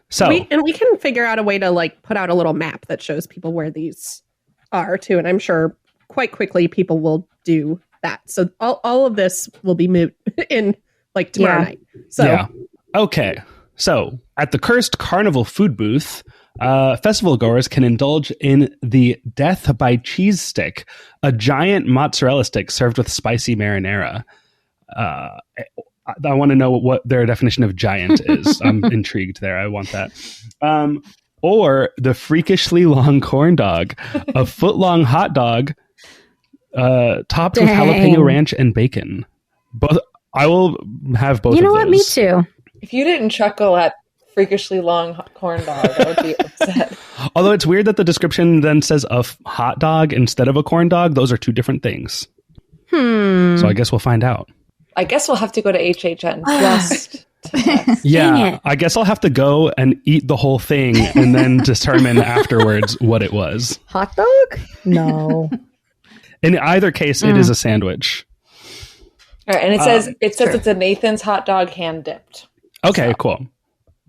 So we can figure out a way to like put out a little map that shows people where these are too, and I'm sure quite quickly people will do that. So all of this will be moved in like tomorrow night. So okay. So at the Cursed Carnival food booth, festival goers can indulge in the Death by Cheese Stick, a giant mozzarella stick served with spicy marinara. I want to know what their definition of giant is. I'm intrigued there. I want that. Or the freakishly long corn dog, a foot-long hot dog topped with jalapeno ranch and bacon. Both. I will have both of those. You know what? Me too. If you didn't chuckle at freakishly long corn dog, I would be upset. Although it's weird that the description then says a hot dog instead of a corn dog. Those are 2 different things. So I guess we'll find out. I guess we'll have to go to HHN just to test. Yeah, I guess I'll have to go and eat the whole thing and then determine afterwards what it was. Hot dog? No. In either case, it is a sandwich. All right, and it says it's a Nathan's hot dog hand dipped. Okay, cool.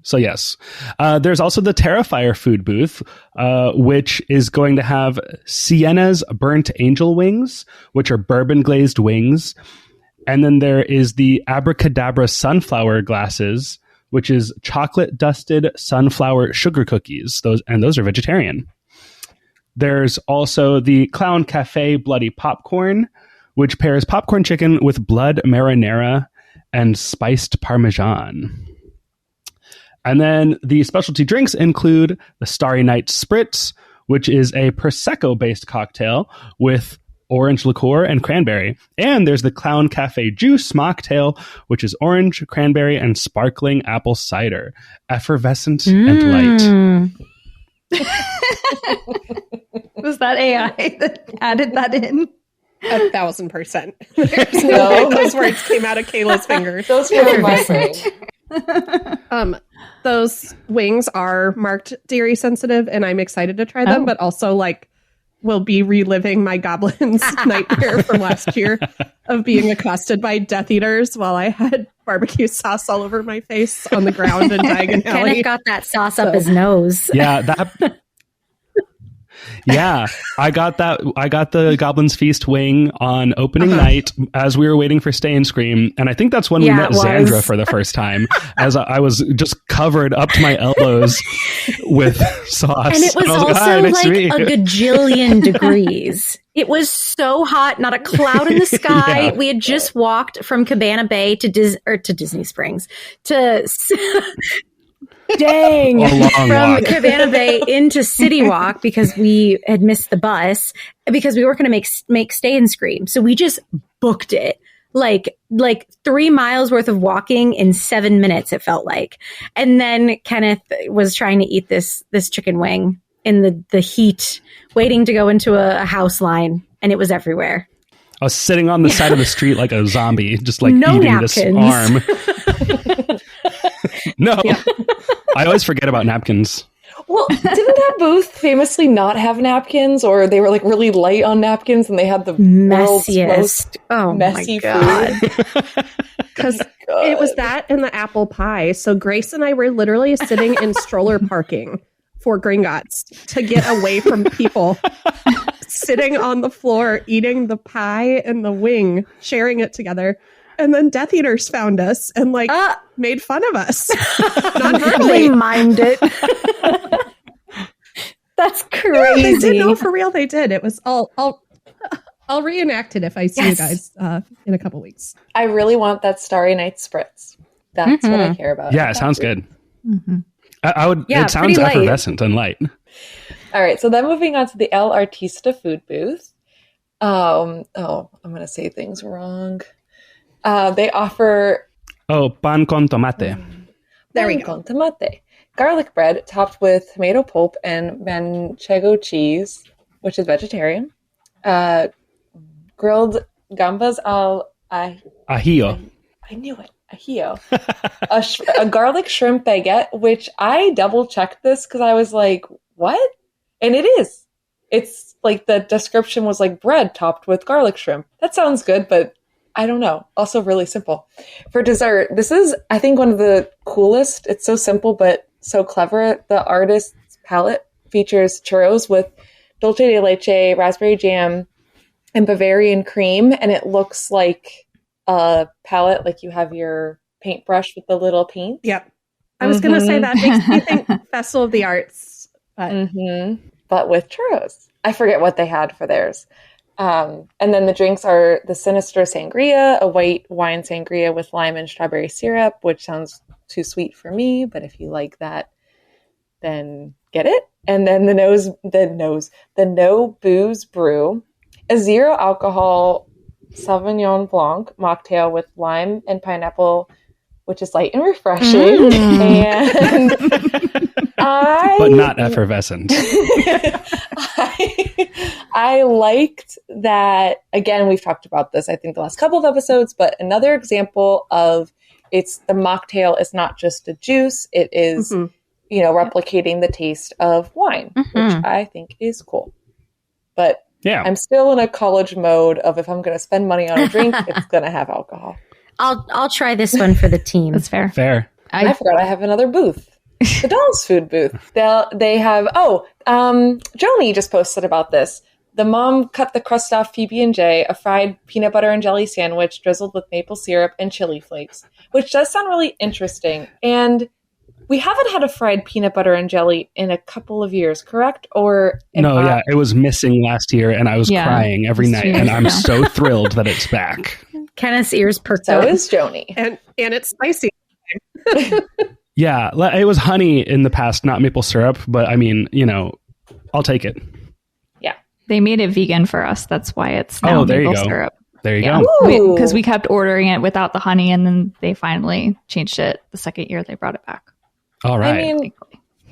So yes, there's also the Terrifier food booth, which is going to have Sienna's burnt angel wings, which are bourbon glazed wings. And then there is the Abracadabra sunflower glasses, which is chocolate dusted sunflower sugar cookies. Those are vegetarian. There's also the Clown Cafe Bloody Popcorn, which pairs popcorn chicken with blood marinara and spiced Parmesan. And then the specialty drinks include the Starry Night Spritz, which is a Prosecco-based cocktail with orange liqueur and cranberry. And there's the Clown Cafe Juice Mocktail, which is orange, cranberry, and sparkling apple cider. Effervescent and light. Was that AI that added that in? 1,000%. There's no way those words came out of Kayla's fingers. Those were in my brain. Those wings are marked dairy sensitive, and I'm excited to try them, but also like will be reliving my goblin's nightmare from last year of being accosted by Death Eaters while I had barbecue sauce all over my face on the ground in Diagon Alley. Kenneth got that sauce up his nose. Yeah, yeah, I got the Goblin's Feast wing on opening night as we were waiting for Stay and Scream. And I think that's when we met Xandra for the first time, as I was just covered up to my elbows with sauce. And it was also like a gajillion degrees. It was so hot, not a cloud in the sky. Yeah. We had just walked from Cabana Bay to Disney Springs to... Dang, from Cabana Bay into City Walk because we had missed the bus because we weren't going to make Stay and Scream. So we just booked it like 3 miles worth of walking in 7 minutes. It felt like. And then Kenneth was trying to eat this chicken wing in the heat, waiting to go into a house line. And it was everywhere. I was sitting on the side of the street like a zombie, just like no eating napkins. This arm. No. Yeah. I always forget about napkins. Well, didn't that booth famously not have napkins, or they were like really light on napkins and they had the messiest, messy food? Because it was that and the apple pie. So Grace and I were literally sitting in stroller parking for Gringotts to get away from people, sitting on the floor, eating the pie and the wing, sharing it together. And then Death Eaters found us and made fun of us. They mimed it. That's crazy. Yeah, they did. No, for real, they did. It was I'll reenact it if I see you guys in a couple weeks. I really want that Starry Night Spritz. That's what I care about. Yeah, it sounds good. Mm-hmm. I would. Yeah, it sounds effervescent and light. All right, so then moving on to the El Artista food booth. I'm going to say things wrong. They offer... pan con tomate. There we go. Con tomate. Garlic bread topped with tomato pulp and manchego cheese, which is vegetarian. Grilled gambas al ajillo. I knew it. Ajillo. A garlic shrimp baguette, which I double-checked this because I was like, what? And it is. It's like the description was like bread topped with garlic shrimp. That sounds good, but I don't know. Also really simple. For dessert, this is, I think, one of the coolest. It's so simple, but so clever. The artist's palette features churros with dulce de leche, raspberry jam, and Bavarian cream. And it looks like a palette, like you have your paintbrush with the little paint. Yep. I was going to say that makes me think Festival of the Arts. But with churros. I forget what they had for theirs. And then the drinks are the Sinister Sangria, a white wine sangria with lime and strawberry syrup, which sounds too sweet for me, but if you like that, then get it. And then the No Booze Brew, a zero alcohol Sauvignon Blanc mocktail with lime and pineapple, which is light and refreshing. And but not effervescent. I liked that. Again, we've talked about this, I think, the last couple of episodes, but another example of the mocktail is not just a juice. It is, replicating the taste of wine, which I think is cool. But I'm still in a college mode of if I'm going to spend money on a drink, it's going to have alcohol. I'll try this one for the team. That's fair. Fair. I forgot I have another booth. The Dolls Food booth. They have, Joni just posted about this. The mom cut the crust off PB&J, a fried peanut butter and jelly sandwich drizzled with maple syrup and chili flakes, which does sound really interesting. And we haven't had a fried peanut butter and jelly in a couple of years, correct? It was missing last year, and I was crying every night, and I'm so thrilled that it's back. Kenneth's ears perked up. up. So is Joni. And it's spicy. Yeah, it was honey in the past, not maple syrup, but I mean, I'll take it. Yeah. They made it vegan for us. That's why it's now maple syrup. There you go. Because we kept ordering it without the honey, and then they finally changed it the second year they brought it back. All right. I mean,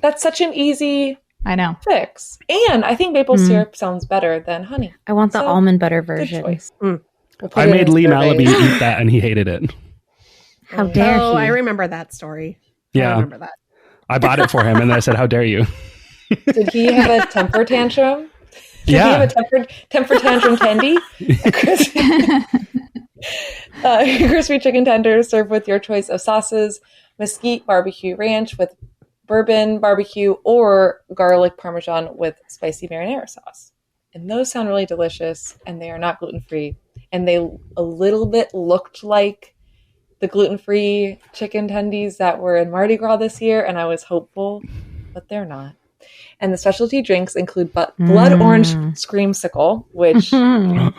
that's such an easy I know. fix. And I think maple syrup sounds better than honey. I want the almond butter version. Good choice. I made Lee Malaby eat that and he hated it. How dare he? Oh, I remember that story. Yeah. I remember that. I bought it for him and then I said, how dare you? Did he have a temper tantrum? Did he have a temper tantrum tendy? Crispy chicken tenders served with your choice of sauces, mesquite barbecue ranch with bourbon barbecue, or garlic parmesan with spicy marinara sauce. And those sound really delicious, and they are not gluten-free. And they a little bit looked like the gluten-free chicken tendies that were in Mardi Gras this year, and I was hopeful, but they're not. And the specialty drinks include blood orange screamsicle, which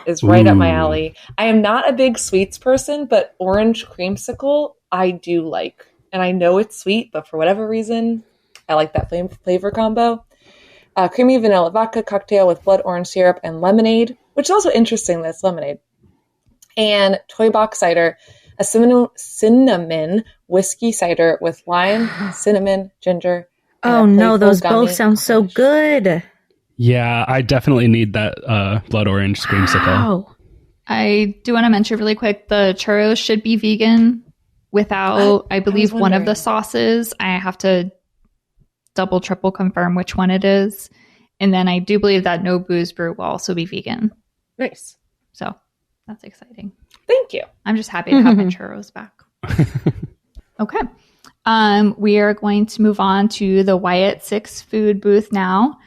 is right up my alley. I am not a big sweets person, but orange creamsicle I do like. And I know it's sweet, but for whatever reason, I like that flavor combo. Creamy vanilla vodka cocktail with blood orange syrup and lemonade, which is also interesting that it's lemonade. And toy box cider, a cinnamon whiskey cider with lime, cinnamon, ginger. Oh no, those both sound so good. Yeah, I definitely need that blood orange screamsicle. Wow. I do want to mention really quick, the churros should be vegan without, I believe, one of the sauces. I have to double, triple confirm which one it is. And then I do believe that No Booze Brew will also be vegan. Nice. So that's exciting. Thank you. I'm just happy to have my churros back. Okay. We are going to move on to the Wyatt 6 food booth now.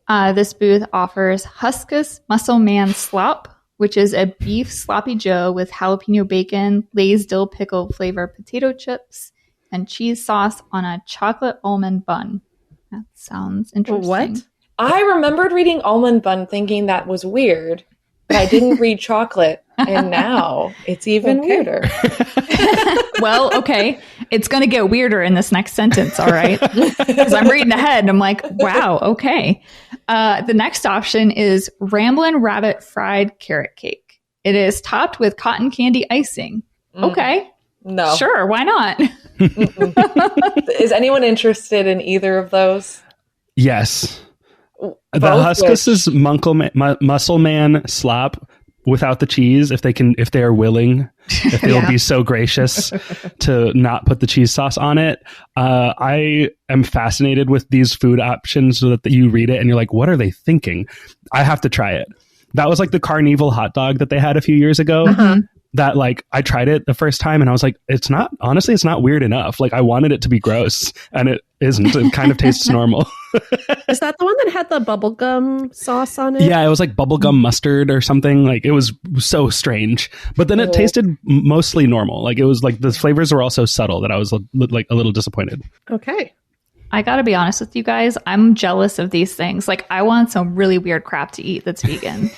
This booth offers Huskus Muscle Man Slop, which is a beef sloppy joe with jalapeno bacon, Lay's dill pickle flavor potato chips, and cheese sauce on a chocolate almond bun. That sounds interesting. What? I remembered reading almond bun thinking that was weird, but I didn't read chocolate, and now it's even weirder. Well, okay. It's going to get weirder in this next sentence, all right? Because I'm reading ahead and I'm like, wow, okay. The next option is Ramblin' Rabbit Fried Carrot Cake. It is topped with cotton candy icing. Okay. No. Sure, why not? Is anyone interested in either of those? Yes. The Huskus' Muscle Man slop without the cheese, if they are willing, if they'll be so gracious to not put the cheese sauce on it. I am fascinated with these food options so that you read it and you're like, what are they thinking? I have to try it. That was like the Carnival hot dog that they had a few years ago. That like I tried it the first time and I was like, it's not weird enough. Like I wanted it to be gross and it isn't. It kind of tastes normal. Is that the one that had the bubblegum sauce on it? Yeah, it was like bubblegum mustard or something. Like it was so strange. But then it tasted mostly normal. Like it was like the flavors were all so subtle that I was like a little disappointed. Okay. I gotta be honest with you guys. I'm jealous of these things. Like, I want some really weird crap to eat that's vegan.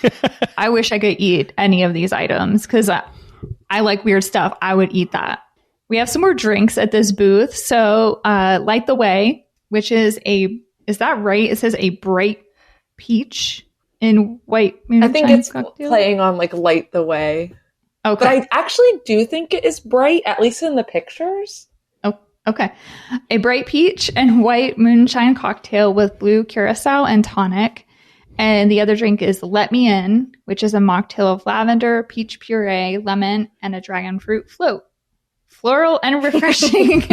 I wish I could eat any of these items because I like weird stuff. I would eat that. We have some more drinks at this booth. So, Light the Way, which is is that right? It says a bright peach in white moonshine. I think it's cocktail? playing on like Light the Way. Okay. But I actually do think it is bright, at least in the pictures. Okay. A bright peach and white moonshine cocktail with blue curacao and tonic. And the other drink is Let Me In, which is a mocktail of lavender, peach puree, lemon, and a dragon fruit float. Floral and refreshing.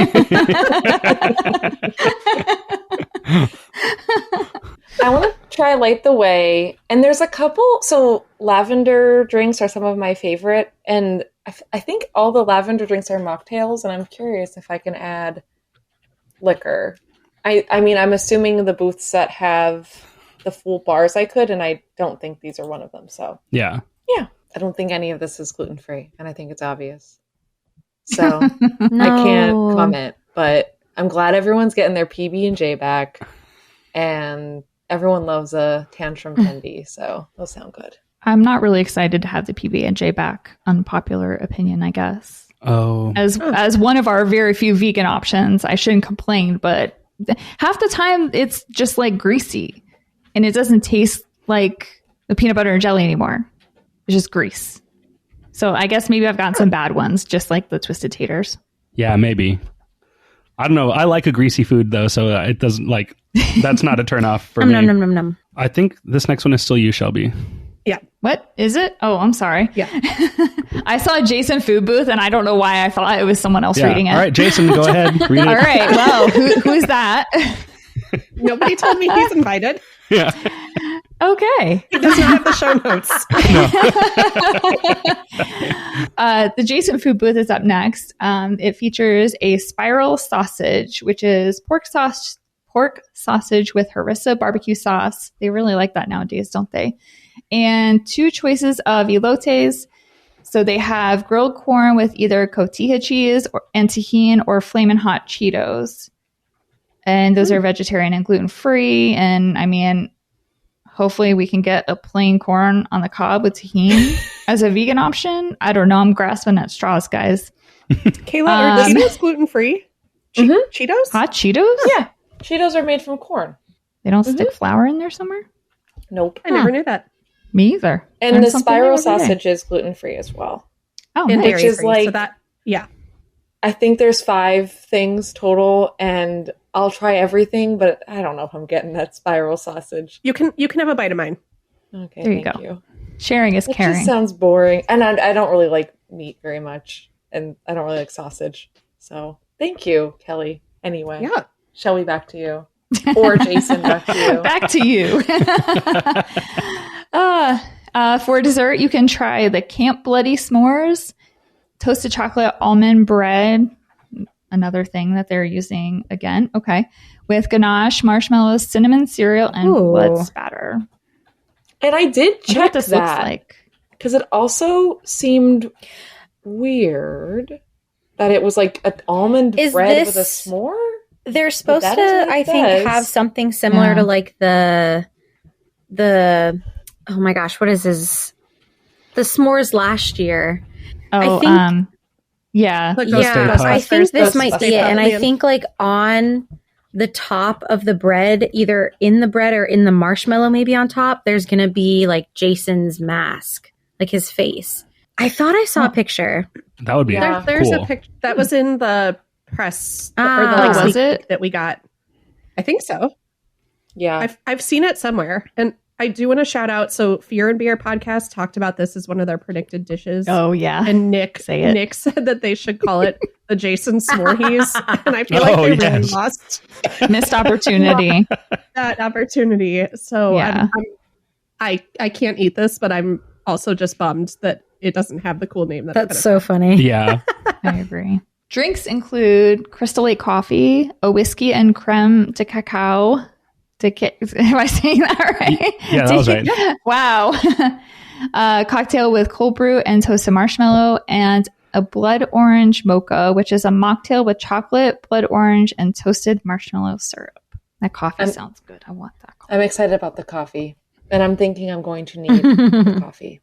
I want to try Light the Way. And there's a couple. So lavender drinks are some of my favorite. And I think all the lavender drinks are mocktails. And I'm curious if I can add liquor. I mean, I'm assuming the booths that have the full bars I could. And I don't think these are one of them. So yeah. I don't think any of this is gluten-free. And I think it's obvious. So I can't comment. But I'm glad everyone's getting their PB&J back. And everyone loves a tantrum tendy, so those sound good. I'm not really excited to have the PB&J back. Unpopular opinion, I guess. Oh. As one of our very few vegan options, I shouldn't complain, but half the time it's just like greasy and it doesn't taste like the peanut butter and jelly anymore. It's just grease. So I guess maybe I've gotten some bad ones, just like the Twisted Taters. Yeah, maybe. I don't know. I like a greasy food though, so it doesn't like That's not a turnoff for Nom, me. nom, nom, nom. I think this next one is still you, Shelby. Yeah. What is it? Oh, I'm sorry. Yeah. I saw a Jason food booth and I don't know why I thought it was someone else reading it. All right, Jason, go ahead. Read it. All right. Well, who's that? Nobody told me he's invited. Yeah. Okay. He does not have the show notes. The Jason food booth is up next. It features a spiral sausage, which is pork sausage with harissa barbecue sauce. They really like that nowadays, don't they? And 2 choices of elotes. So they have grilled corn with either cotija cheese and tahini or flamin' hot Cheetos. And those are vegetarian and gluten-free. And I mean, hopefully we can get a plain corn on the cob with tahini as a vegan option. I don't know. I'm grasping at straws, guys. Kayla, are Cheetos gluten-free? Cheetos? Hot Cheetos? Yeah. Cheetos are made from corn. They don't stick flour in there somewhere? Nope. I never knew that. Me either. And Learn the something spiral new every day. sausage is gluten-free as well. Oh, And nice. Which is dairy-free. like- so that, yeah. I think there's 5 things total, and I'll try everything, but I don't know if I'm getting that spiral sausage. You can have a bite of mine. Okay, There you thank go. you. Sharing is It caring. just sounds boring, and I don't really like meat very much, and I don't really like sausage. So thank you, Kelly. Anyway, Yeah. Shelby, back to you, or Jason, back to you. Back to you. For dessert, you can try the Camp Bloody S'mores, toasted chocolate almond bread, another thing that they're using again. Okay. With ganache, marshmallows, cinnamon cereal, and Ooh. blood spatter. And I did I wonder check what this looks that like. because it also seemed weird that it was like an almond Is bread with a this- s'more. They're supposed that to, is what it I think, says. have something similar Yeah. to like the oh my gosh, what is this? The s'mores last year. Oh, think- yeah. Like Ghost Yeah, Day Puff. I think this might Ghostbusters be it. And I Puff. think like on the top of the bread, either in the bread or in the marshmallow, maybe on top, there's going to be like Jason's mask, like his face. I thought I saw a picture. That would be Yeah. There's cool. a picture that was in the press or the Ah. like Oh, was sneak it? peek that we got. I think so. Yeah, I've seen it somewhere, and I do want to shout out. So Fear and Beer podcast talked about this as one of their predicted dishes. Oh, yeah. And Nick Say it. Nick said that they should call it the Jason S'morehe's, and I feel like Oh, they really yes. lost Missed opportunity. that opportunity. So Yeah. I can't eat this, but I'm also just bummed that it doesn't have the cool name that it That's could so funny. Yeah. I agree. Drinks include Crystal Lake coffee, a whiskey and creme de cacao. Am I saying that right? Yeah, that was right. Wow. A cocktail with cold brew and toasted marshmallow, and a blood orange mocha, which is a mocktail with chocolate, blood orange, and toasted marshmallow syrup. That coffee sounds good. I want that coffee. I'm excited about the coffee, and I'm thinking I'm going to need the coffee.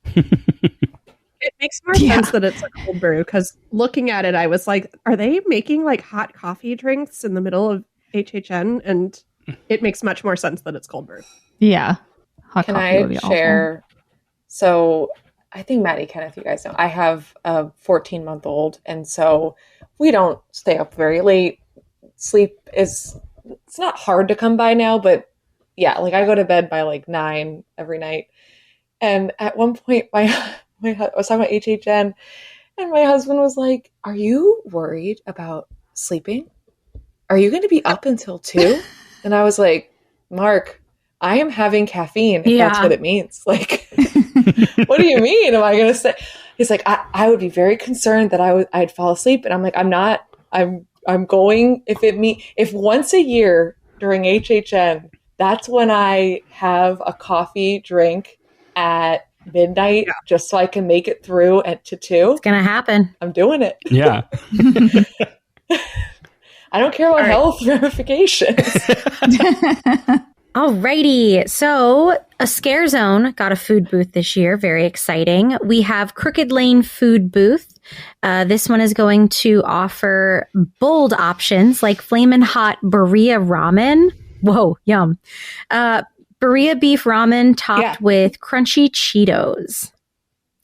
It makes more sense that it's a cold brew because looking at it, I was like, are they making like hot coffee drinks in the middle of HHN? And it makes much more sense that it's cold brew. Yeah. Hot Can coffee would I be awful. share? So I think Maddie, Kenneth, you guys know, I have a 14-month-old, and so we don't stay up very late. Sleep it's not hard to come by now, but yeah, like I go to bed by like 9 every night. And at one point, I was talking about HHN, and my husband was like, "Are you worried about sleeping? Are you going to be up until 2?" And I was like, "Mark, I am having caffeine, if that's Yeah. what it means. Like, what do you mean? Am I going to say?" He's like, I would be very concerned that I'd fall asleep. And I'm like, I'm not. I'm going, if once a year during HHN, that's when I have a coffee drink at midnight just so I can make it through to 2. It's going to happen. I'm doing it. Yeah. I don't care about health ramifications. Alrighty. So a Scare Zone got a food booth this year. Very exciting. We have Crooked Lane Food Booth. This one is going to offer bold options like Flamin' Hot Birria Ramen. Whoa, yum. Birria beef ramen topped with crunchy Cheetos.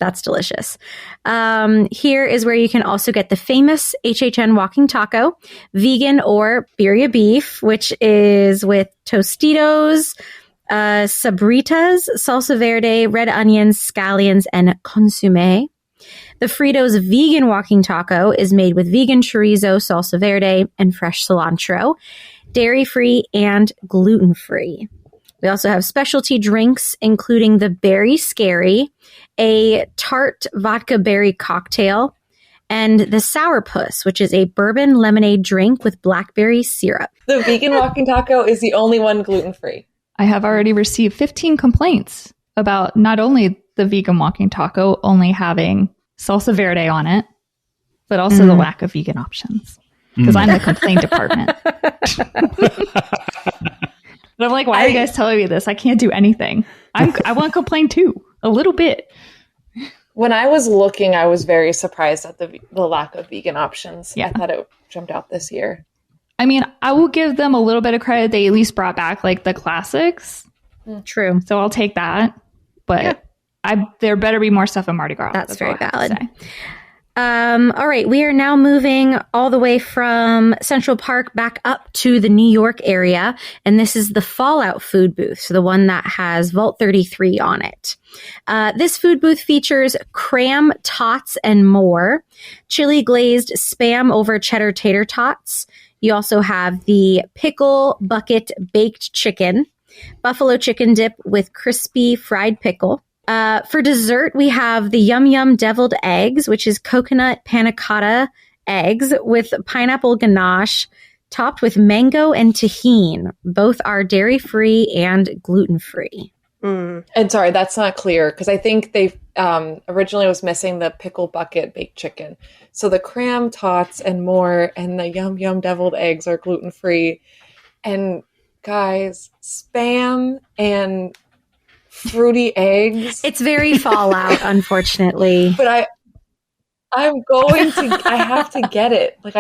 That's delicious. Here is where you can also get the famous HHN walking taco, vegan or birria beef, which is with Tostitos, sabritas, salsa verde, red onions, scallions, and consomme. The Fritos vegan walking taco is made with vegan chorizo, salsa verde, and fresh cilantro, dairy-free and gluten-free. We also have specialty drinks, including the Berry Scary, a tart vodka berry cocktail, and the Sourpuss, which is a bourbon lemonade drink with blackberry syrup. The vegan walking taco is the only one gluten-free. I have already received 15 complaints about not only the vegan walking taco only having salsa verde on it, but also the lack of vegan options. Because I'm the complaint department. But I'm like, why are you guys telling me this? I can't do anything. I want to complain too, a little bit. When I was looking, I was very surprised at the lack of vegan options. Yeah. I thought it jumped out this year. I mean, I will give them a little bit of credit. They at least brought back like the classics. True. So I'll take that. But there better be more stuff in Mardi Gras. That's very valid. All right, we are now moving all the way from Central Park back up to the New York area, and this is the Fallout food booth, so the one that has Vault 33 on it. This food booth features cram tots and more, chili glazed spam over cheddar tater tots. You also have the pickle bucket baked chicken, buffalo chicken dip with crispy fried pickle. For dessert, we have the Yum Yum deviled eggs, which is coconut panna cotta eggs with pineapple ganache topped with mango and tahini. Both are dairy-free and gluten-free. And sorry, that's not clear because I think they originally was missing the pickle bucket baked chicken. So the cram tots and more and the Yum Yum deviled eggs are gluten-free. And guys, spam and fruity eggs. It's very Fallout, unfortunately. But I have to get it. Like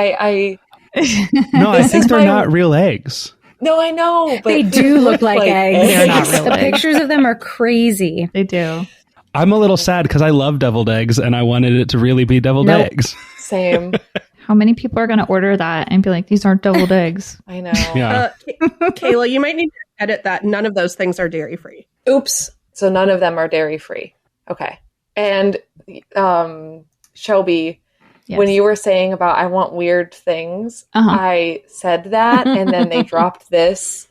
No, I think they're not real eggs. No, I know. But they do look like eggs. They're not real The eggs. pictures of them are crazy. They do. I'm a little sad because I love deviled eggs and I wanted it to really be deviled eggs. Same. How many people are going to order that and be like, these aren't deviled eggs? I know. Yeah. Kayla, you might need to edit that. None of those things are dairy free. Oops. So none of them are dairy free. Okay. And Shelby, Yes. when you were saying about I want weird things, I said that and then they dropped this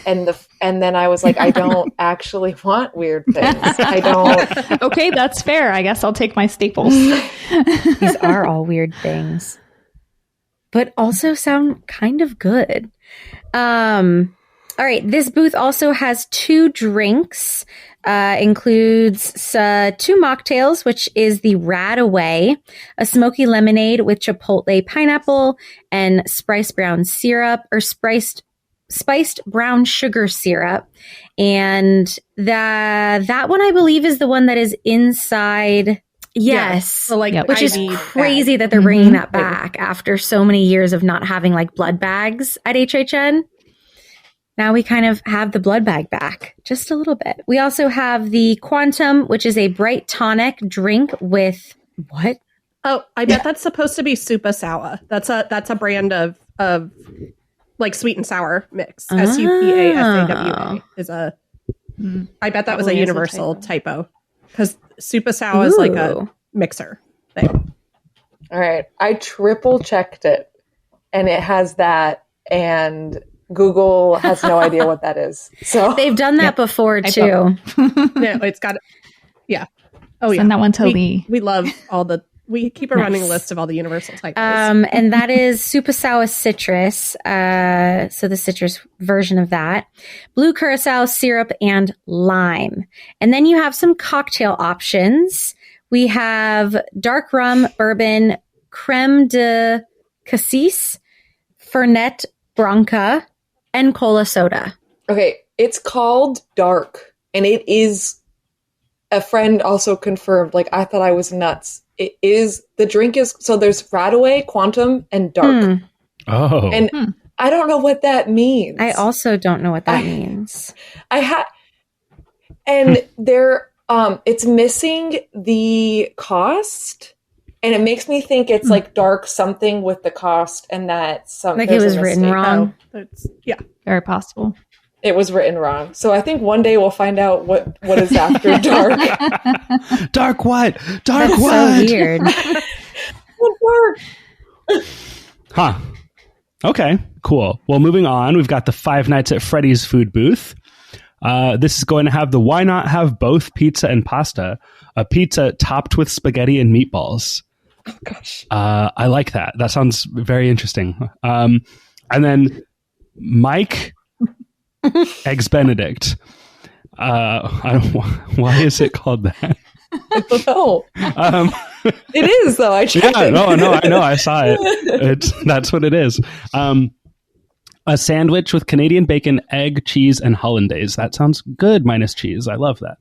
and then I was like, I don't actually want weird things. I don't. Okay, that's fair. I guess I'll take my staples. These are all weird things, but also sound kind of good. All right, this booth also has 2 drinks, includes 2 mocktails, which is the Rad Away, a smoky lemonade with chipotle pineapple and spiced brown syrup, or spiced brown sugar syrup. And that one, I believe, is the one that is inside. Yes. So like, Which is crazy that they're bringing that back after so many years of not having like blood bags at HHN. Now we kind of have the blood bag back just a little bit. We also have the Quantum, which is a bright tonic drink with what? Oh, I bet that's supposed to be Supa Sour. That's a brand of like sweet and sour mix. SUPASAWA is a. I bet that was a universal typo because Supa Sour is like a mixer thing. All right. I triple checked it and it has that, and Google has no idea what that is. So they've done that before too. No, it's got. Yeah. Oh yeah. Send that one to Lee. We love all the. We keep a running list of all the universal typos. And that is Supa Sour citrus. So the citrus version of that. Blue curacao syrup and lime. And then you have some cocktail options. We have dark rum, bourbon, creme de cassis, Fernet Branca, and cola soda. Okay, it's called Dark, and it is. A friend also confirmed. Like, I thought I was nuts. It is, the drink is, so there's Radaway, Quantum, and Dark. Oh. And I don't know what that means. I also don't know what that means. And they're It's missing the cost, and it makes me think it's like dark something with the cost, and that Like it was written wrong. Yeah. Very possible. It was written wrong. So I think one day we'll find out what is after dark. Dark what? Dark That's what? so weird. Dark. Huh. Okay, cool. Well, moving on, we've got the Five Nights at Freddy's food booth. This is going to have the Why Not Have Both pizza and pasta, a pizza topped with spaghetti and meatballs. Oh, gosh. I like that. That sounds very interesting. And then Mike Eggs Benedict. I don't. Why is it called that? I don't know. It is, though. I checked it. No, I know. I saw it. That's what it is. A sandwich with Canadian bacon, egg, cheese, and hollandaise. That sounds good, minus cheese. I love that.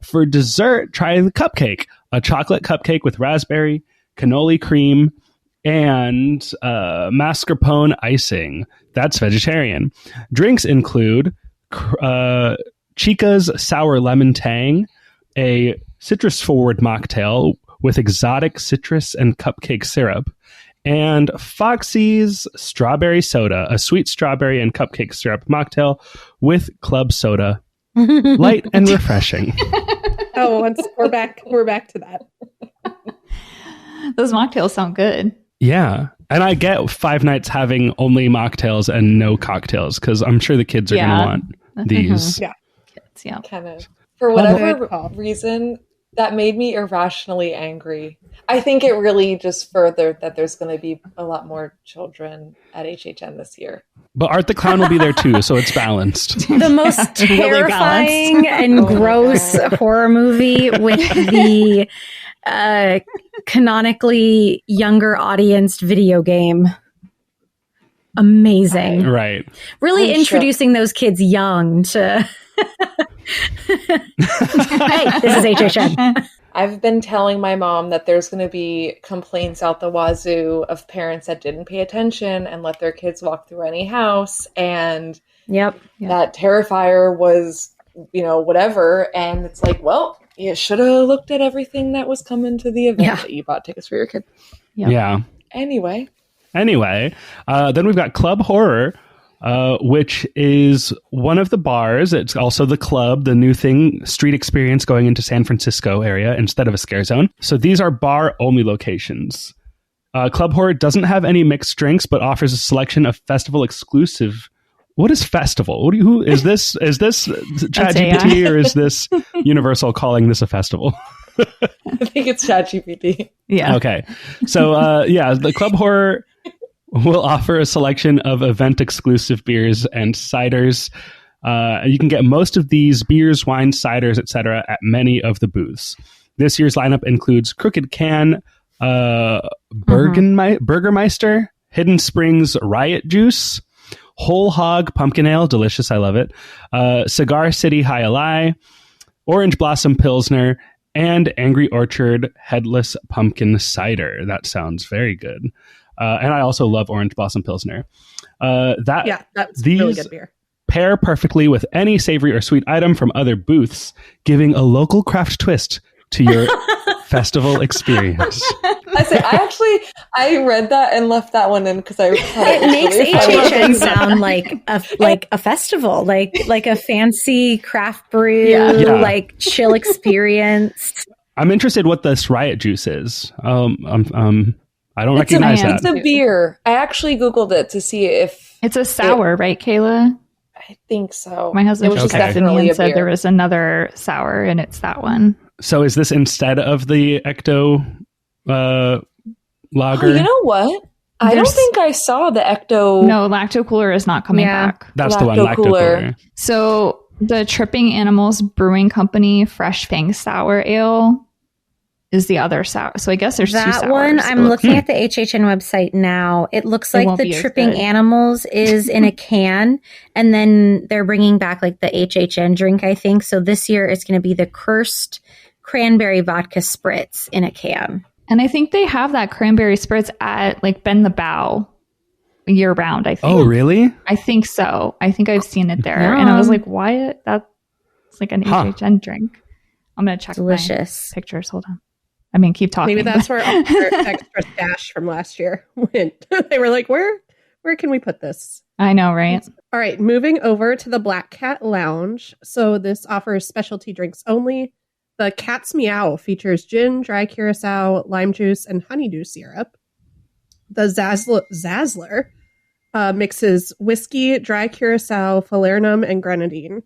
For dessert, try the cupcake. A chocolate cupcake with raspberry, cannoli cream, and mascarpone icing. That's vegetarian. Drinks include Chica's Sour Lemon Tang, a citrus-forward mocktail with exotic citrus and cupcake syrup, and Foxy's Strawberry Soda, a sweet strawberry and cupcake syrup mocktail with club soda. Light and refreshing. We're back to that. Those mocktails sound good. Yeah. And I get Five Nights having only mocktails and no cocktails, because I'm sure the kids are going to want these. Yeah. Kids, yeah. Kind of. For whatever reason, that made me irrationally angry. I think it really just furthered that there's going to be a lot more children at HHN this year. But Art the Clown will be there too, so it's balanced. The most terrifying and gross horror movie with the canonically younger audience video game. Amazing. Right. Really introducing those kids young to... Hey, this is HHN. I've been telling my mom that there's going to be complaints out the wazoo of parents that didn't pay attention and let their kids walk through any house. And that Terrifier was, whatever. And it's like, well, you should have looked at everything that was coming to the event that you bought tickets for your kid. Yep. Yeah. Anyway, then we've got Club Horror, which is one of the bars. It's also the club, the new thing, street experience going into San Francisco area instead of a scare zone. So these are bar-only locations. Club Horror doesn't have any mixed drinks, but offers a selection of festival-exclusive... What is festival? Who is this? Is this ChatGPT or is this Universal calling this a festival? I think it's ChatGPT. Yeah. Okay. So, the Club Horror will offer a selection of event-exclusive beers and ciders. You can get most of these beers, wines, ciders, etc. at many of the booths. This year's lineup includes Crooked Can, Burgermeister, Hidden Springs Riot Juice, Whole Hog Pumpkin Ale, delicious, I love it, Cigar City High Alai, Orange Blossom Pilsner, and Angry Orchard Headless Pumpkin Cider. That sounds very good. And I also love Orange Blossom Pilsner. That's really good beer. Pair perfectly with any savory or sweet item from other booths, giving a local craft twist to your festival experience. I read that and left that one in because I thought it makes really HHN sound like a festival, like a fancy craft brew, like chill experience. I'm interested what this Riot Juice is. I don't recognize that. It's a beer. I actually Googled it to see if it's a sour, right, Kayla? I think so. My husband was definitely said there was another sour, and it's that one. So is this instead of the Ecto lager? Oh, you know what? I don't think I saw the Ecto. No, Lacto Cooler is not coming back. That's the one, Lacto Cooler. So the Tripping Animals Brewing Company Fresh Fang Sour Ale is the other sour. So I guess there's two sours. That one, I'm looking at the HHN website now. It looks like the Tripping Animals is in a can, and then they're bringing back like the HHN drink, I think. So this year it's going to be the Cursed Cranberry Vodka Spritz in a can. And I think they have that cranberry spritz at like Bend the Bow year round, I think. Oh, really? I think so. I think I've seen it there. Yeah. And I was like, why? That's like an HHN drink. I'm going to check Delicious. my pictures. Hold on. I mean, keep talking. Maybe that's where all our extra stash from last year went. They were like, where can we put this? I know, right? All right, moving over to the Black Cat Lounge. So this offers specialty drinks only. The Cat's Meow features gin, dry curacao, lime juice, and honeydew syrup. The Zazzler mixes whiskey, dry curacao, falernum, and grenadine.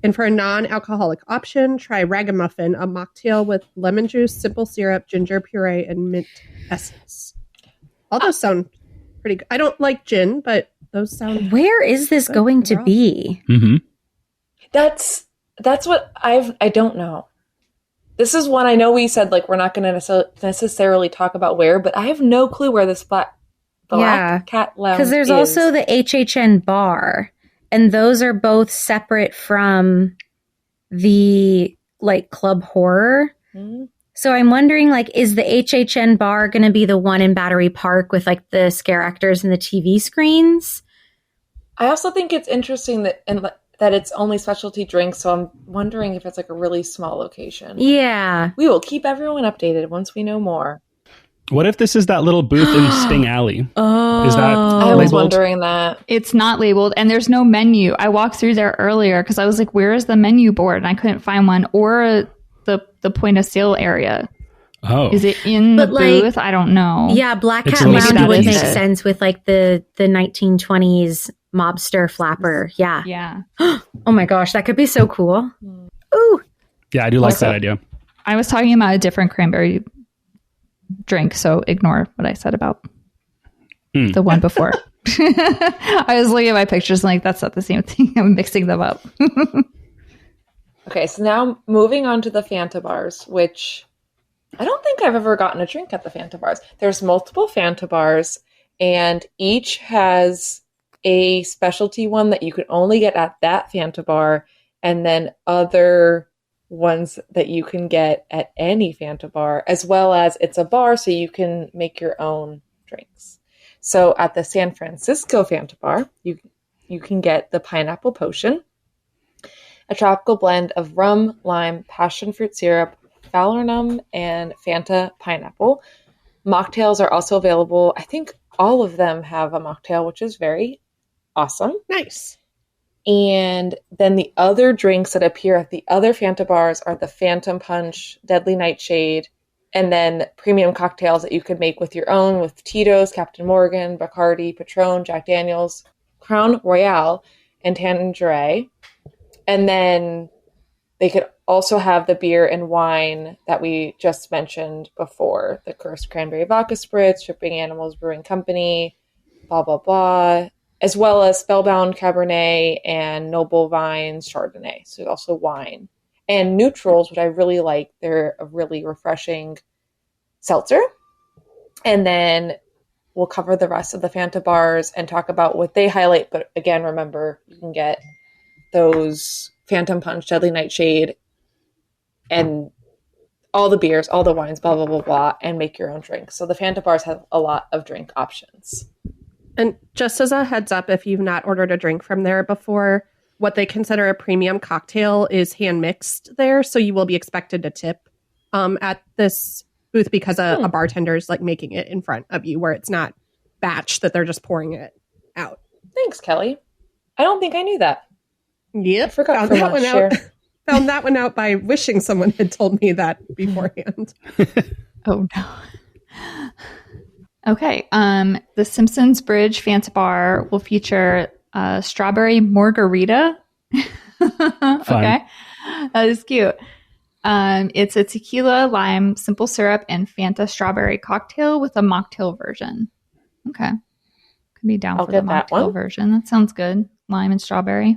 And for a non-alcoholic option, try Ragamuffin, a mocktail with lemon juice, simple syrup, ginger puree, and mint essence. All those sound pretty good. I don't like gin, but those sound... Where is this going to be? Mm-hmm. That's what I don't know. This is one I know we said like we're not going to necessarily talk about where, but I have no clue where this Black Cat Lounge is. Because there's also the HHN bar, and those are both separate from the like Club Horror. Mm-hmm. So I'm wondering, like, is the HHN bar going to be the one in Battery Park with like the scare actors and the TV screens? I also think it's interesting that it's only specialty drinks, so I'm wondering if it's like a really small location. Yeah. We will keep everyone updated once we know more. What if this is that little booth in Sting Alley? Oh. Is that I was labeled? wondering that. It's not labeled, and there's no menu. I walked through there earlier because I was like, where is the menu board? And I couldn't find one, or the point of sale area. Oh. Is it in the booth? I don't know. Yeah, Black It's Cat a little Lounge would make speakeasy. sense with like the 1920s mobster flapper. Yeah. Yeah. Oh my gosh, that could be so cool. Ooh. Yeah, I do like Also- that idea. I was talking about a different cranberry drink, so ignore what I said about the one before. I was looking at my pictures and like, that's not the same thing. I'm mixing them up. Okay, so now moving on to the Fanta bars, which I don't think I've ever gotten a drink at the Fanta bars. There's multiple Fanta bars, and each has a specialty one that you can only get at that Fanta bar, and then other ones that you can get at any Fanta bar, as well as it's a bar, so you can make your own drinks. So at the San Francisco Fanta bar, you can get the pineapple potion, a tropical blend of rum, lime, passion fruit syrup, falernum, and Fanta pineapple. Mocktails are also available. I think all of them have a mocktail, which is very awesome. Nice. And then the other drinks that appear at the other Fanta bars are the Phantom Punch, Deadly Nightshade, and then premium cocktails that you could make with your own with Tito's, Captain Morgan, Bacardi, Patron, Jack Daniels, Crown Royale, and Tanqueray. And then they could also have the beer and wine that we just mentioned before, the Cursed Cranberry Vodka Spritz, Tripping Animals Brewing Company, blah, blah, blah, as well as Spellbound Cabernet and Noble Vines Chardonnay. So also wine. And Neutrals, which I really like. They're a really refreshing seltzer. And then we'll cover the rest of the Fanta bars and talk about what they highlight. But again, remember, you can get those Phantom Punch, Deadly Nightshade, and all the beers, all the wines, blah, blah, blah, blah, and make your own drink. So the Fanta bars have a lot of drink options. And just as a heads up, if you've not ordered a drink from there before, what they consider a premium cocktail is hand mixed there. So you will be expected to tip at this booth because a bartender is like making it in front of you, where it's not batch that they're just pouring it out. Thanks, Kelly. I don't think I knew that. Yep. I forgot Found from that one last out. year. Found that one out by wishing someone had told me that beforehand. Oh no. Okay. The Simpsons Bridge Fanta bar will feature strawberry margarita. Okay. That is cute. It's a tequila, lime, simple syrup, and Fanta strawberry cocktail with a mocktail version. Okay. Could be down I'll for the get that mocktail one. version. That sounds good. Lime and strawberry.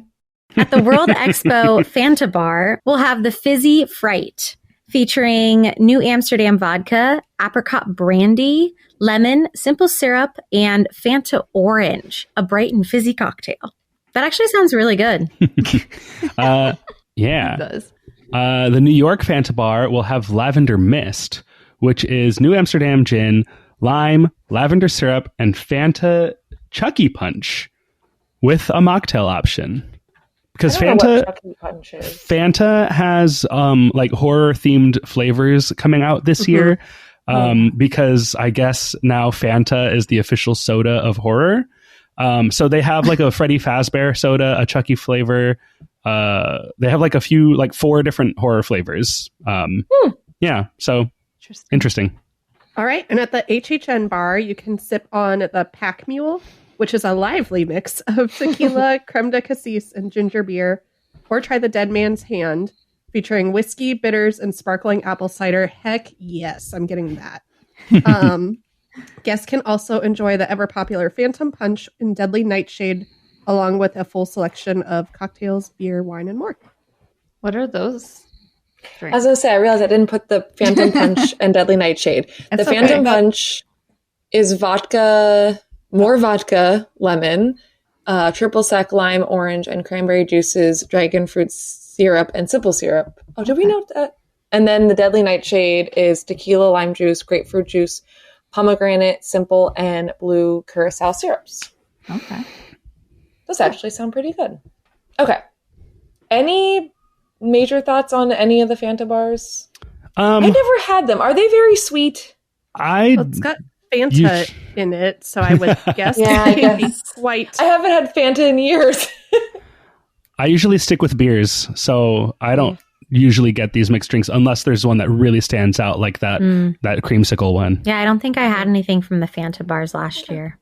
At the World Expo Fanta bar, we'll have the Fizzy Fright, featuring New Amsterdam vodka, apricot brandy, lemon, simple syrup, and Fanta orange, a bright and fizzy cocktail. That actually sounds really good. Yeah. It does. The New York Fanta bar will have Lavender Mist, which is New Amsterdam gin, lime, lavender syrup, and Fanta Chucky Punch with a mocktail option. because I don't know what Chucky Punch is. Fanta has like horror themed flavors coming out this year. Because I guess now Fanta is the official soda of horror. So they have like a Freddy Fazbear soda, a Chucky flavor. They have like a few, like 4 different horror flavors. Yeah, so interesting. All right. And at the HHN bar, you can sip on the Pack Mule, which is a lively mix of tequila, creme de cassis, and ginger beer. Or try the Dead Man's Hand, featuring whiskey, bitters, and sparkling apple cider. Heck yes, I'm getting that. Guests can also enjoy the ever-popular Phantom Punch and Deadly Nightshade, along with a full selection of cocktails, beer, wine, and more. What are those drinks? I was going to say, I realized I didn't put the Phantom Punch and Deadly Nightshade. The Phantom Punch is vodka, more vodka, lemon, triple sec, lime, orange, and cranberry juices, dragon fruit syrup, and simple syrup. Oh, did we note that? And then the Deadly Nightshade is tequila, lime juice, grapefruit juice, pomegranate, simple, and blue curacao syrups. Okay. Those actually sound pretty good. Okay. Any major thoughts on any of the Fanta bars? I never had them. Are they very sweet? It's got Fanta in it, so I would guess. Yeah, I guess. Quite. I haven't had Fanta in years. I usually stick with beers, so I don't usually get these mixed drinks unless there's one that really stands out, like that creamsicle one. Yeah, I don't think I had anything from the Fanta bars last year.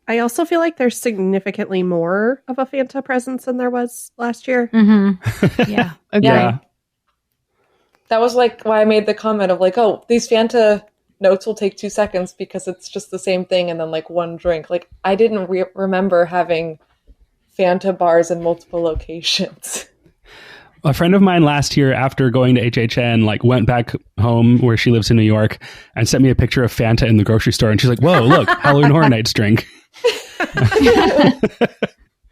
I also feel like there's significantly more of a Fanta presence than there was last year. Yeah. Okay. Yeah. That was like why I made the comment of like, oh, these Fanta notes will take 2 seconds because it's just the same thing and then like one drink. Like I didn't remember having Fanta bars in multiple locations. A friend of mine last year, after going to HHN, like went back home where she lives in New York and sent me a picture of Fanta in the grocery store. And she's like, whoa, look, Halloween Horror Nights drink.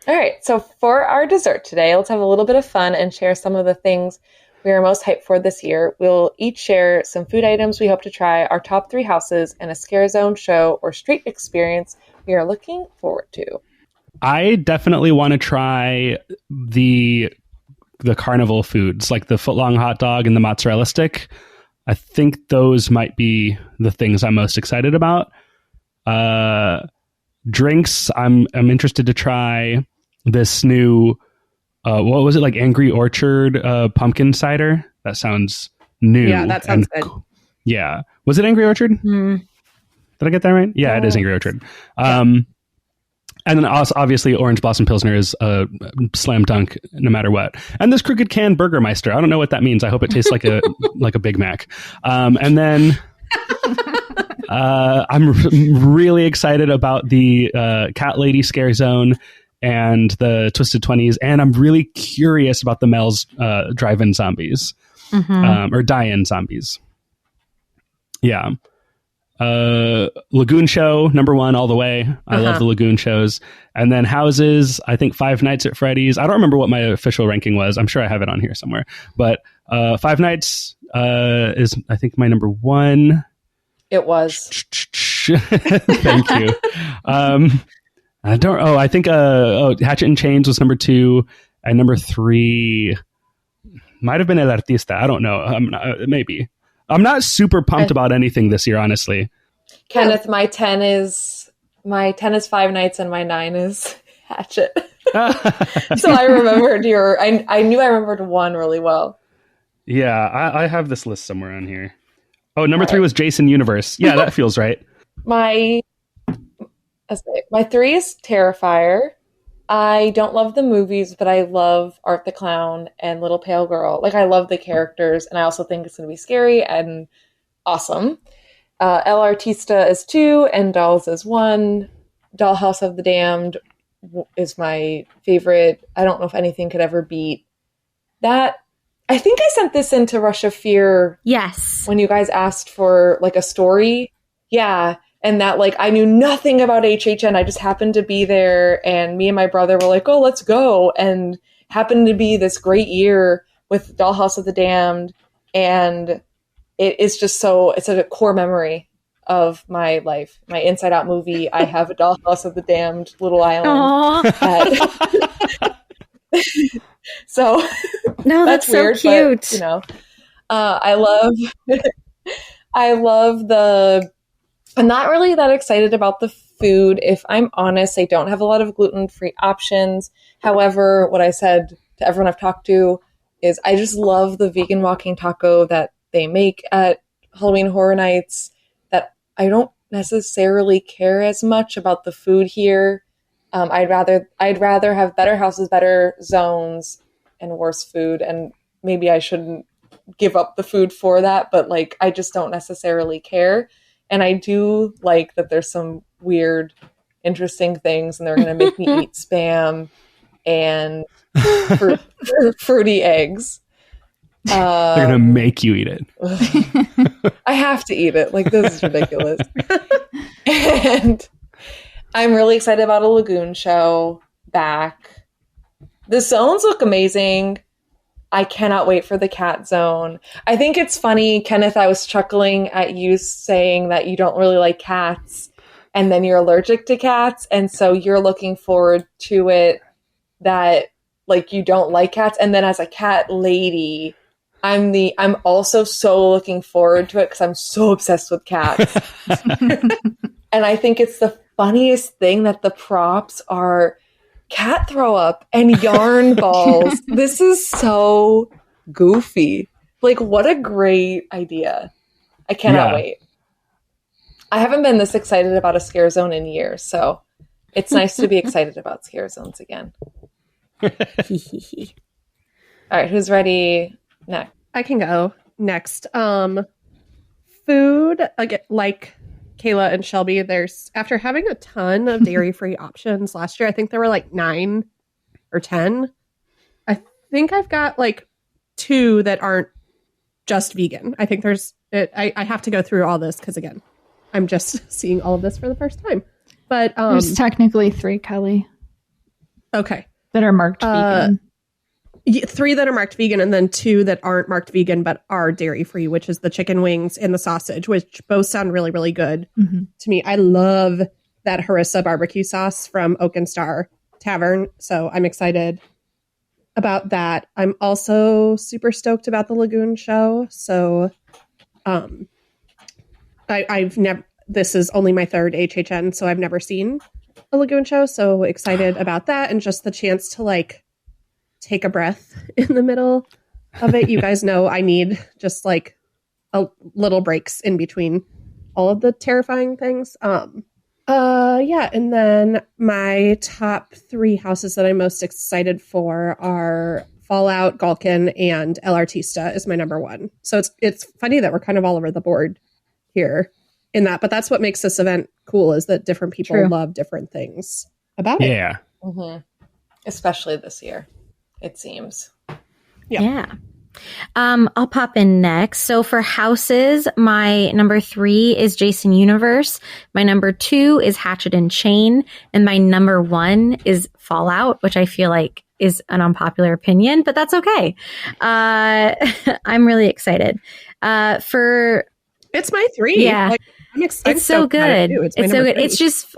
All right. So for our dessert today, let's have a little bit of fun and share some of the things we are most hyped for this year. We'll each share some food items we hope to try, our top 3 houses, and a scare zone, show, or street experience we are looking forward to. I definitely want to try the carnival foods, like the footlong hot dog and the mozzarella stick. I think those might be the things I'm most excited about. Drinks, I'm interested to try this new, what was it, like Angry Orchard pumpkin cider? That sounds new. Yeah, that sounds good. Yeah. Was it Angry Orchard? Did I get that right? Yeah, it is Angry Orchard. And then also, obviously, Orange Blossom Pilsner is a slam dunk no matter what. And this Crooked Can Burgermeister, I don't know what that means. I hope it tastes like a like a Big Mac. And then I'm really excited about the Cat Lady Scare Zone and the Twisted 20s. And I'm really curious about the Mel's Drive-In Zombies or Die-In Zombies. Yeah. Lagoon Show, number 1 all the way. I love the Lagoon shows. And then houses, I think Five Nights at Freddy's. I don't remember what my official ranking was. I'm sure I have it on here somewhere. But Five Nights is, I think, my number 1. It was. Thank you. I think Hatchet and Chains was number 2. And number 3 might have been El Artista. I don't know. Maybe. I'm not super pumped about anything this year, honestly. Kenneth, my 10 is Five Nights and my 9 is Hatchet. So I remembered I knew I remembered 1 really well. Yeah, I have this list somewhere on here. Oh, number 3 was Jason Universe. Yeah, that feels right. My 3 is Terrifier. I don't love the movies, but I love Art the Clown and Little Pale Girl. Like, I love the characters, and I also think it's going to be scary and awesome. El Artista is 2, and Dolls is 1. Dollhouse of the Damned is my favorite. I don't know if anything could ever beat that. I think I sent this into Rush of Fear. Yes. When you guys asked for, like, a story. Yeah. And that, like, I knew nothing about HHN. I just happened to be there, and me and my brother were like, oh, let's go. And happened to be this great year with Dollhouse of the Damned. And it's just it's a core memory of my life. My Inside Out movie, I have a Dollhouse of the Damned little island. So No, that's so weird, cute. but, you know, I love, I love the, I'm not really that excited about the food. If I'm honest, they don't have a lot of gluten-free options. However, what I said to everyone I've talked to is I just love the vegan walking taco that they make at Halloween Horror Nights, that I don't necessarily care as much about the food here. I'd rather have better houses, better zones, and worse food. And maybe I shouldn't give up the food for that, but like I just don't necessarily care. And I do like that there's some weird, interesting things, and they're going to make me eat Spam and fruity eggs. They're going to make you eat it. I have to eat it. Like, this is ridiculous. And I'm really excited about a Lagoon show back. The zones look amazing. I cannot wait for the cat zone. I think it's funny, Kenneth, I was chuckling at you saying that you don't really like cats and then you're allergic to cats. And so you're looking forward to it that like you don't like cats. And then as a cat lady, I'm also so looking forward to it because I'm so obsessed with cats. And I think it's the funniest thing that the props are cat throw up and yarn balls. This is so goofy. Like, what a great idea. I cannot wait. I haven't been this excited about a scare zone in years, so it's nice to be excited about scare zones again. All right, who's ready next? I can go next. Food, again, like Kayla and Shelby, there's, after having a ton of dairy-free options last year, I think there were like 9 or 10. I think I've got like 2 that aren't just vegan. I think I have to go through all this because, again, I'm just seeing all of this for the first time. But there's technically 3, Kelly. Okay. That are marked vegan. 3 that are marked vegan, and then 2 that aren't marked vegan but are dairy free, which is the chicken wings and the sausage, which both sound really, really good to me. I love that harissa barbecue sauce from Oak and Star Tavern, so I'm excited about that. I'm also super stoked about the Lagoon show. So I've never, this is only my 3rd HHN, so I've never seen a Lagoon show, so excited about that, and just the chance to like take a breath in the middle of it. You guys know I need just like a little breaks in between all of the terrifying things. Yeah, and then my top 3 houses that I'm most excited for are Fallout, Galkin, and El Artista is my number 1. So it's funny that we're kind of all over the board here in that, but that's what makes this event cool, is that different people love different things about it. Yeah. Mm-hmm. Especially this year, it seems. Yeah. I'll pop in next. So for houses, my number 3 is Jason Universe. My number 2 is Hatchet and Chain. And my number 1 is Fallout, which I feel like is an unpopular opinion, but that's okay. I'm really excited. It's my 3. Yeah. Like, it's so good. It's so good. 3.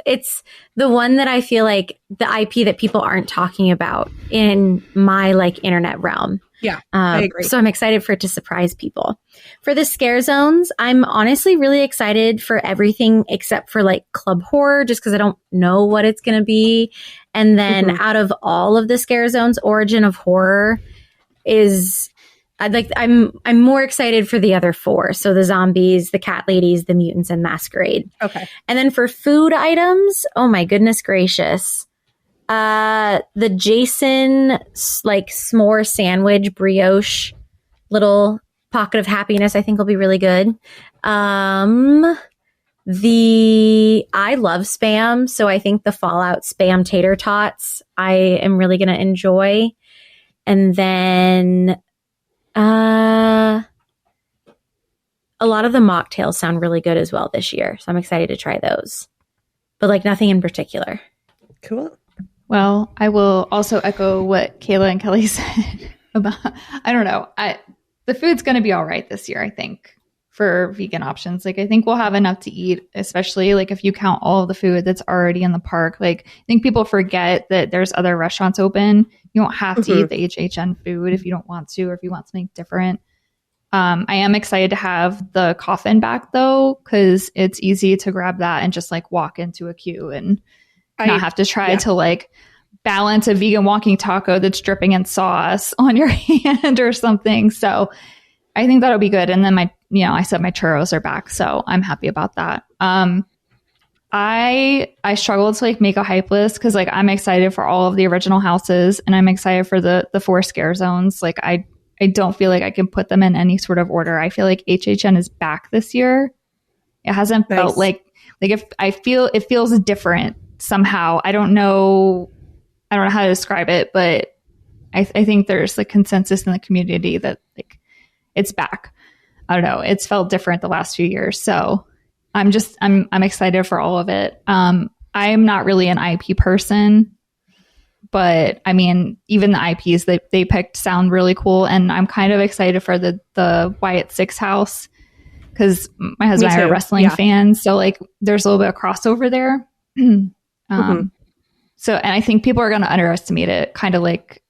It's the one that I feel like the IP that people aren't talking about in my like internet realm. Yeah, I agree. So I'm excited for it to surprise people. For the scare zones, I'm honestly really excited for everything except for like club horror, just because I don't know what it's going to be. And then out of all of the scare zones, Origin of Horror is, I'm more excited for the other 4. So the zombies, the cat ladies, the mutants, and masquerade. Okay. And then for food items, oh my goodness gracious. The Jason like s'more sandwich brioche little pocket of happiness I think will be really good. I love Spam, so I think the Fallout Spam tater tots I am really going to enjoy. And then a lot of the mocktails sound really good as well this year, so I'm excited to try those. But like nothing in particular. Cool. Well, I will also echo what Kayla and Kelly said about, I don't know. The food's going to be all right this year, I think, for vegan options. Like, I think we'll have enough to eat, especially like if you count all of the food that's already in the park. Like, I think people forget that there's other restaurants open. You don't have to eat the HHN food if you don't want to, or if you want something different. I am excited to have the coffin back though, because it's easy to grab that and just like walk into a queue and not have to try to like balance a vegan walking taco that's dripping in sauce on your hand or something. So I think that'll be good. And then I said my churros are back, so I'm happy about that. I struggled to like make a hype list because like I'm excited for all of the original houses and I'm excited for the 4 scare zones. Like I don't feel like I can put them in any sort of order. I feel like HHN is back this year. It hasn't felt like if it feels different somehow. I don't know how to describe it, but I think there's like consensus in the community that like it's back. I don't know. It's felt different the last few years. So I'm excited for all of it. I'm not really an IP person, but I mean, even the IPs that they picked sound really cool. And I'm kind of excited for the Wyatt Six house because my husband and I are wrestling fans. So like there's a little bit of crossover there. So, and I think people are going to underestimate it, kind of like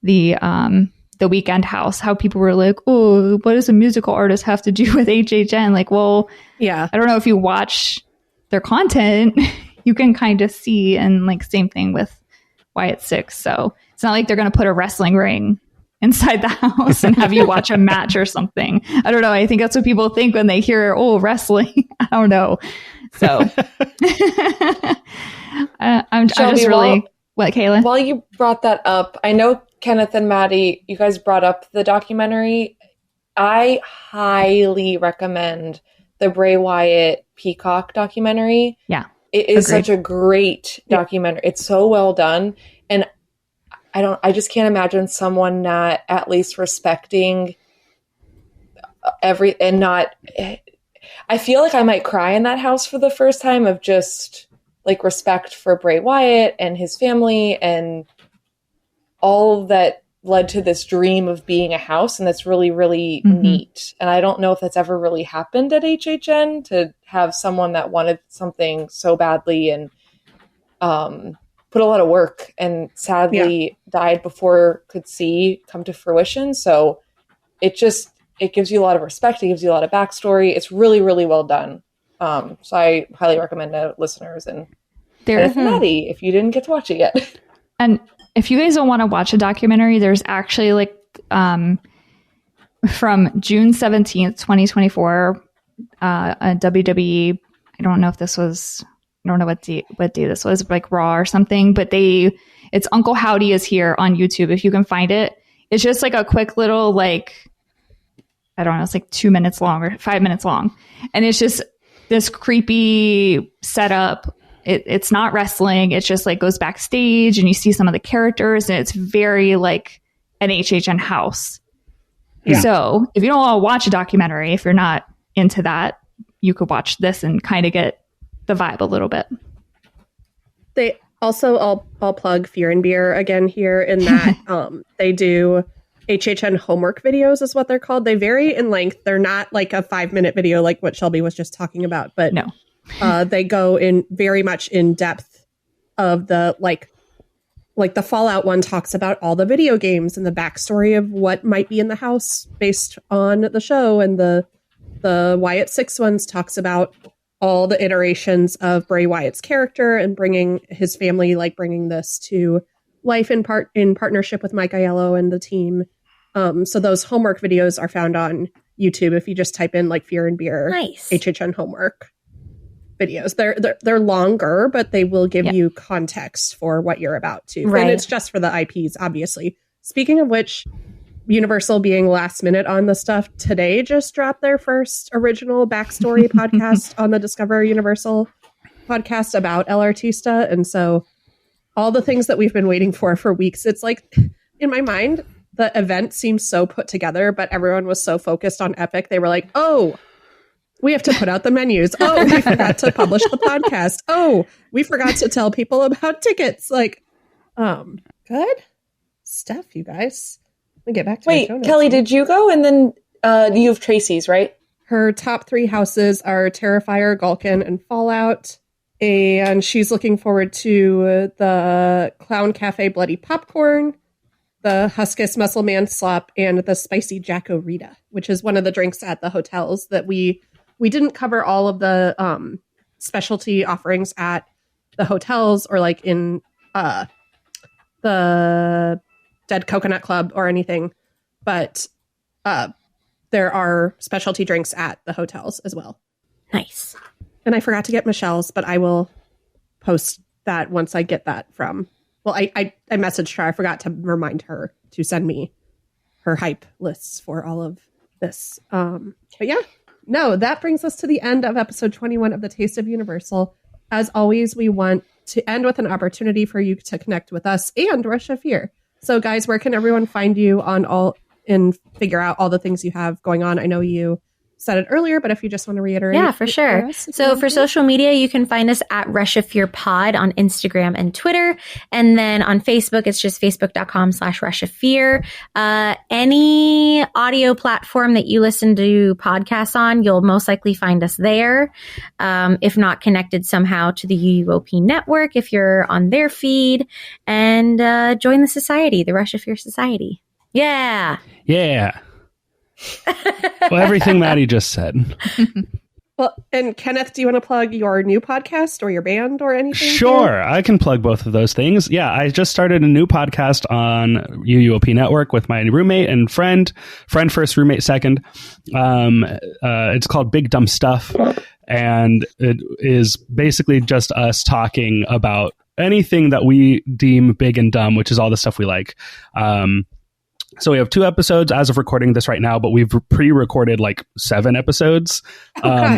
the Weekend house, how people were like, oh, what does a musical artist have to do with HHN? Like, well, I don't know, if you watch their content, you can kind of see, and like same thing with Wyatt Six. So it's not like they're going to put a wrestling ring inside the house and have you watch a match or something. I don't know. I think that's what people think when they hear, oh, wrestling. I don't know. So I'm just really, what, Kayla? While you brought that up, I know Kenneth and Maddie, you guys brought up the documentary. I highly recommend the Bray Wyatt Peacock documentary. Yeah. It is such a great documentary. It's so well done. And I just can't imagine someone not at least respecting I feel like I might cry in that house for the first time of just like respect for Bray Wyatt and his family and all that led to this dream of being a house. And that's really, really neat. And I don't know if that's ever really happened at HHN to have someone that wanted something so badly and put a lot of work and sadly died before could come to fruition. So it gives you a lot of respect. It gives you a lot of backstory. It's really, really well done. So I highly recommend to listeners and Maddie, if you didn't get to watch it yet. And if you guys don't want to watch a documentary, there's actually like from June 17th, 2024, WWE, I don't know what day this was, like Raw or something, but it's Uncle Howdy is here on YouTube. If you can find it, it's just like a quick little, like, I don't know, it's like 2 minutes long or 5 minutes long. And it's just this creepy setup. It's not wrestling. It's just like goes backstage and you see some of the characters and it's very like an HHN house. Yeah. So if you don't want to watch a documentary, if you're not into that, you could watch this and kind of get the vibe a little bit. They also, I'll plug Fear and Beer again here in that they do HHN homework videos is what they're called. They vary in length. They're not like a 5-minute video like what Shelby was just talking about, but no. They go in very much in depth of the like the Fallout one talks about all the video games and the backstory of what might be in the house based on the show, and the Wyatt Six ones talks about all the iterations of Bray Wyatt's character and bringing his family, like bringing this to life in partnership with Mike Aiello and the team. So those homework videos are found on YouTube if you just type in like Fear and Beer HHN homework videos. They're longer, but they will give you context for what you're about to. Right. And it's just for the IPs, obviously. Speaking of which, Universal being last minute on the stuff, today just dropped their first original backstory podcast on the Discover Universal podcast about El Artista. And so all the things that we've been waiting for weeks, it's like, in my mind, the event seems so put together, but everyone was so focused on Epic. They were like, oh, we have to put out the menus. Oh, we forgot to publish the podcast. Oh, we forgot to tell people about tickets. Like, good stuff, you guys. Let me get back to Wait, Kelly, did you go? And then You have Tracy's, right? Her top 3 houses are Terrifier, Gulkin, and Fallout. And she's looking forward to the Clown Cafe Bloody Popcorn, the Huskus Muscle Man Slop, and the Spicy Jacko Rita, which is one of the drinks at the hotels that we didn't cover all of the specialty offerings at the hotels or like in the Dead Coconut Club or anything, but there are specialty drinks at the hotels as well. Nice. And I forgot to get Michelle's, but I will post that once I get that from. Well, I messaged her. I forgot to remind her to send me her hype lists for all of this. But yeah, no, that brings us to the end of episode 21 of the Taste of Universal. As always, we want to end with an opportunity for you to connect with us and Rush of Fear. So guys, where can everyone find you on all and figure out all the things you have going on? I know you said it earlier, but if you just want to reiterate. Yeah, for sure. So for social media, you can find us at Rush of Fear Pod on Instagram and Twitter. And then on Facebook, it's just facebook.com/Rush of Fear. Any audio platform that you listen to podcasts on, you'll most likely find us there. If not connected somehow to the UUOP network, if you're on their feed, and join the society, the Rush of Fear Society. Yeah. Yeah. Well, everything Maddie just said. Well, and Kenneth, do you want to plug your new podcast or your band or anything? Sure, I can plug both of those things. Yeah, I just started a new podcast on UUOP Network with my roommate and friend first, roommate second. It's called Big Dumb Stuff, and it is basically just us talking about anything that we deem big and dumb, which is all the stuff we like. So we have 2 episodes as of recording this right now, but we've pre-recorded like 7 episodes.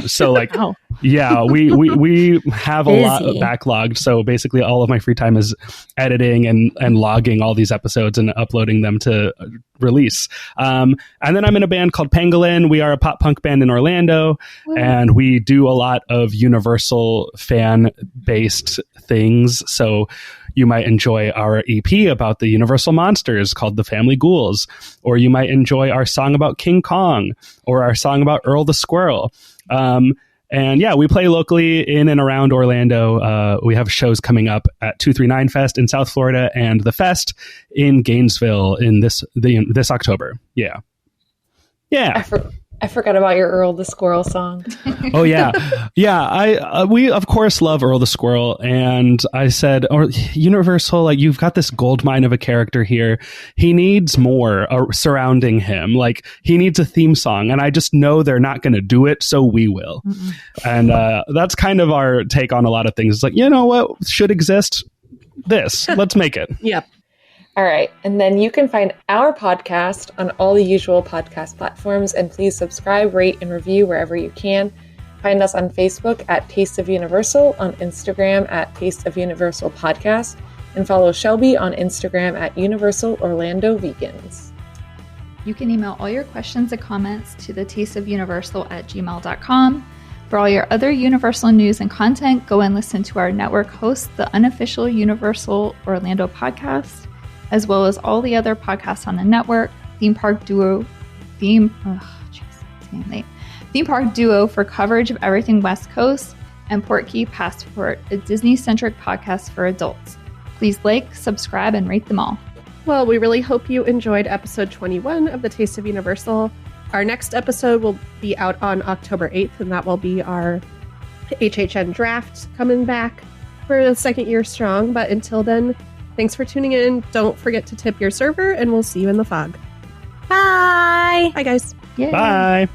So like, yeah, we have a lot backlogged. So basically all of my free time is editing and logging all these episodes and uploading them to release. And then I'm in a band called Pangolin. We are a pop punk band in Orlando, and we do a lot of Universal fan-based things. So you might enjoy our EP about the Universal monsters called The Family Ghouls, or you might enjoy our song about King Kong, or our song about Earl the Squirrel. And yeah, we play locally in and around Orlando. We have shows coming up at 239 Fest in South Florida and the Fest in Gainesville in this October. Yeah. Yeah. I forgot about your Earl the Squirrel song. Oh yeah. Yeah. We of course love Earl the Squirrel. And I said, Universal, like, you've got this gold mine of a character here. He needs more surrounding him. Like, he needs a theme song. And I just know they're not going to do it. So we will. Mm-mm. And that's kind of our take on a lot of things. It's like, you know what should exist? This. Let's make it. Yep. All right. And then you can find our podcast on all the usual podcast platforms. And please subscribe, rate, and review wherever you can. Find us on Facebook at Taste of Universal, on Instagram at Taste of Universal Podcast, and follow Shelby on Instagram at Universal Orlando Vegans. You can email all your questions and comments to thetasteofuniversal@gmail.com. For all your other Universal news and content, go and listen to our network host, the unofficial Universal Orlando podcast, as well as all the other podcasts on the network, Theme Park Duo for coverage of everything West Coast, and Portkey Passport, a Disney-centric podcast for adults. Please like, subscribe, and rate them all. Well, we really hope you enjoyed episode 21 of The Taste of Universal. Our next episode will be out on October 8th, and that will be our HHN draft coming back for the second year strong. But until then, thanks for tuning in. Don't forget to tip your server, and we'll see you in the fog. Bye. Bye, guys. Yay. Bye.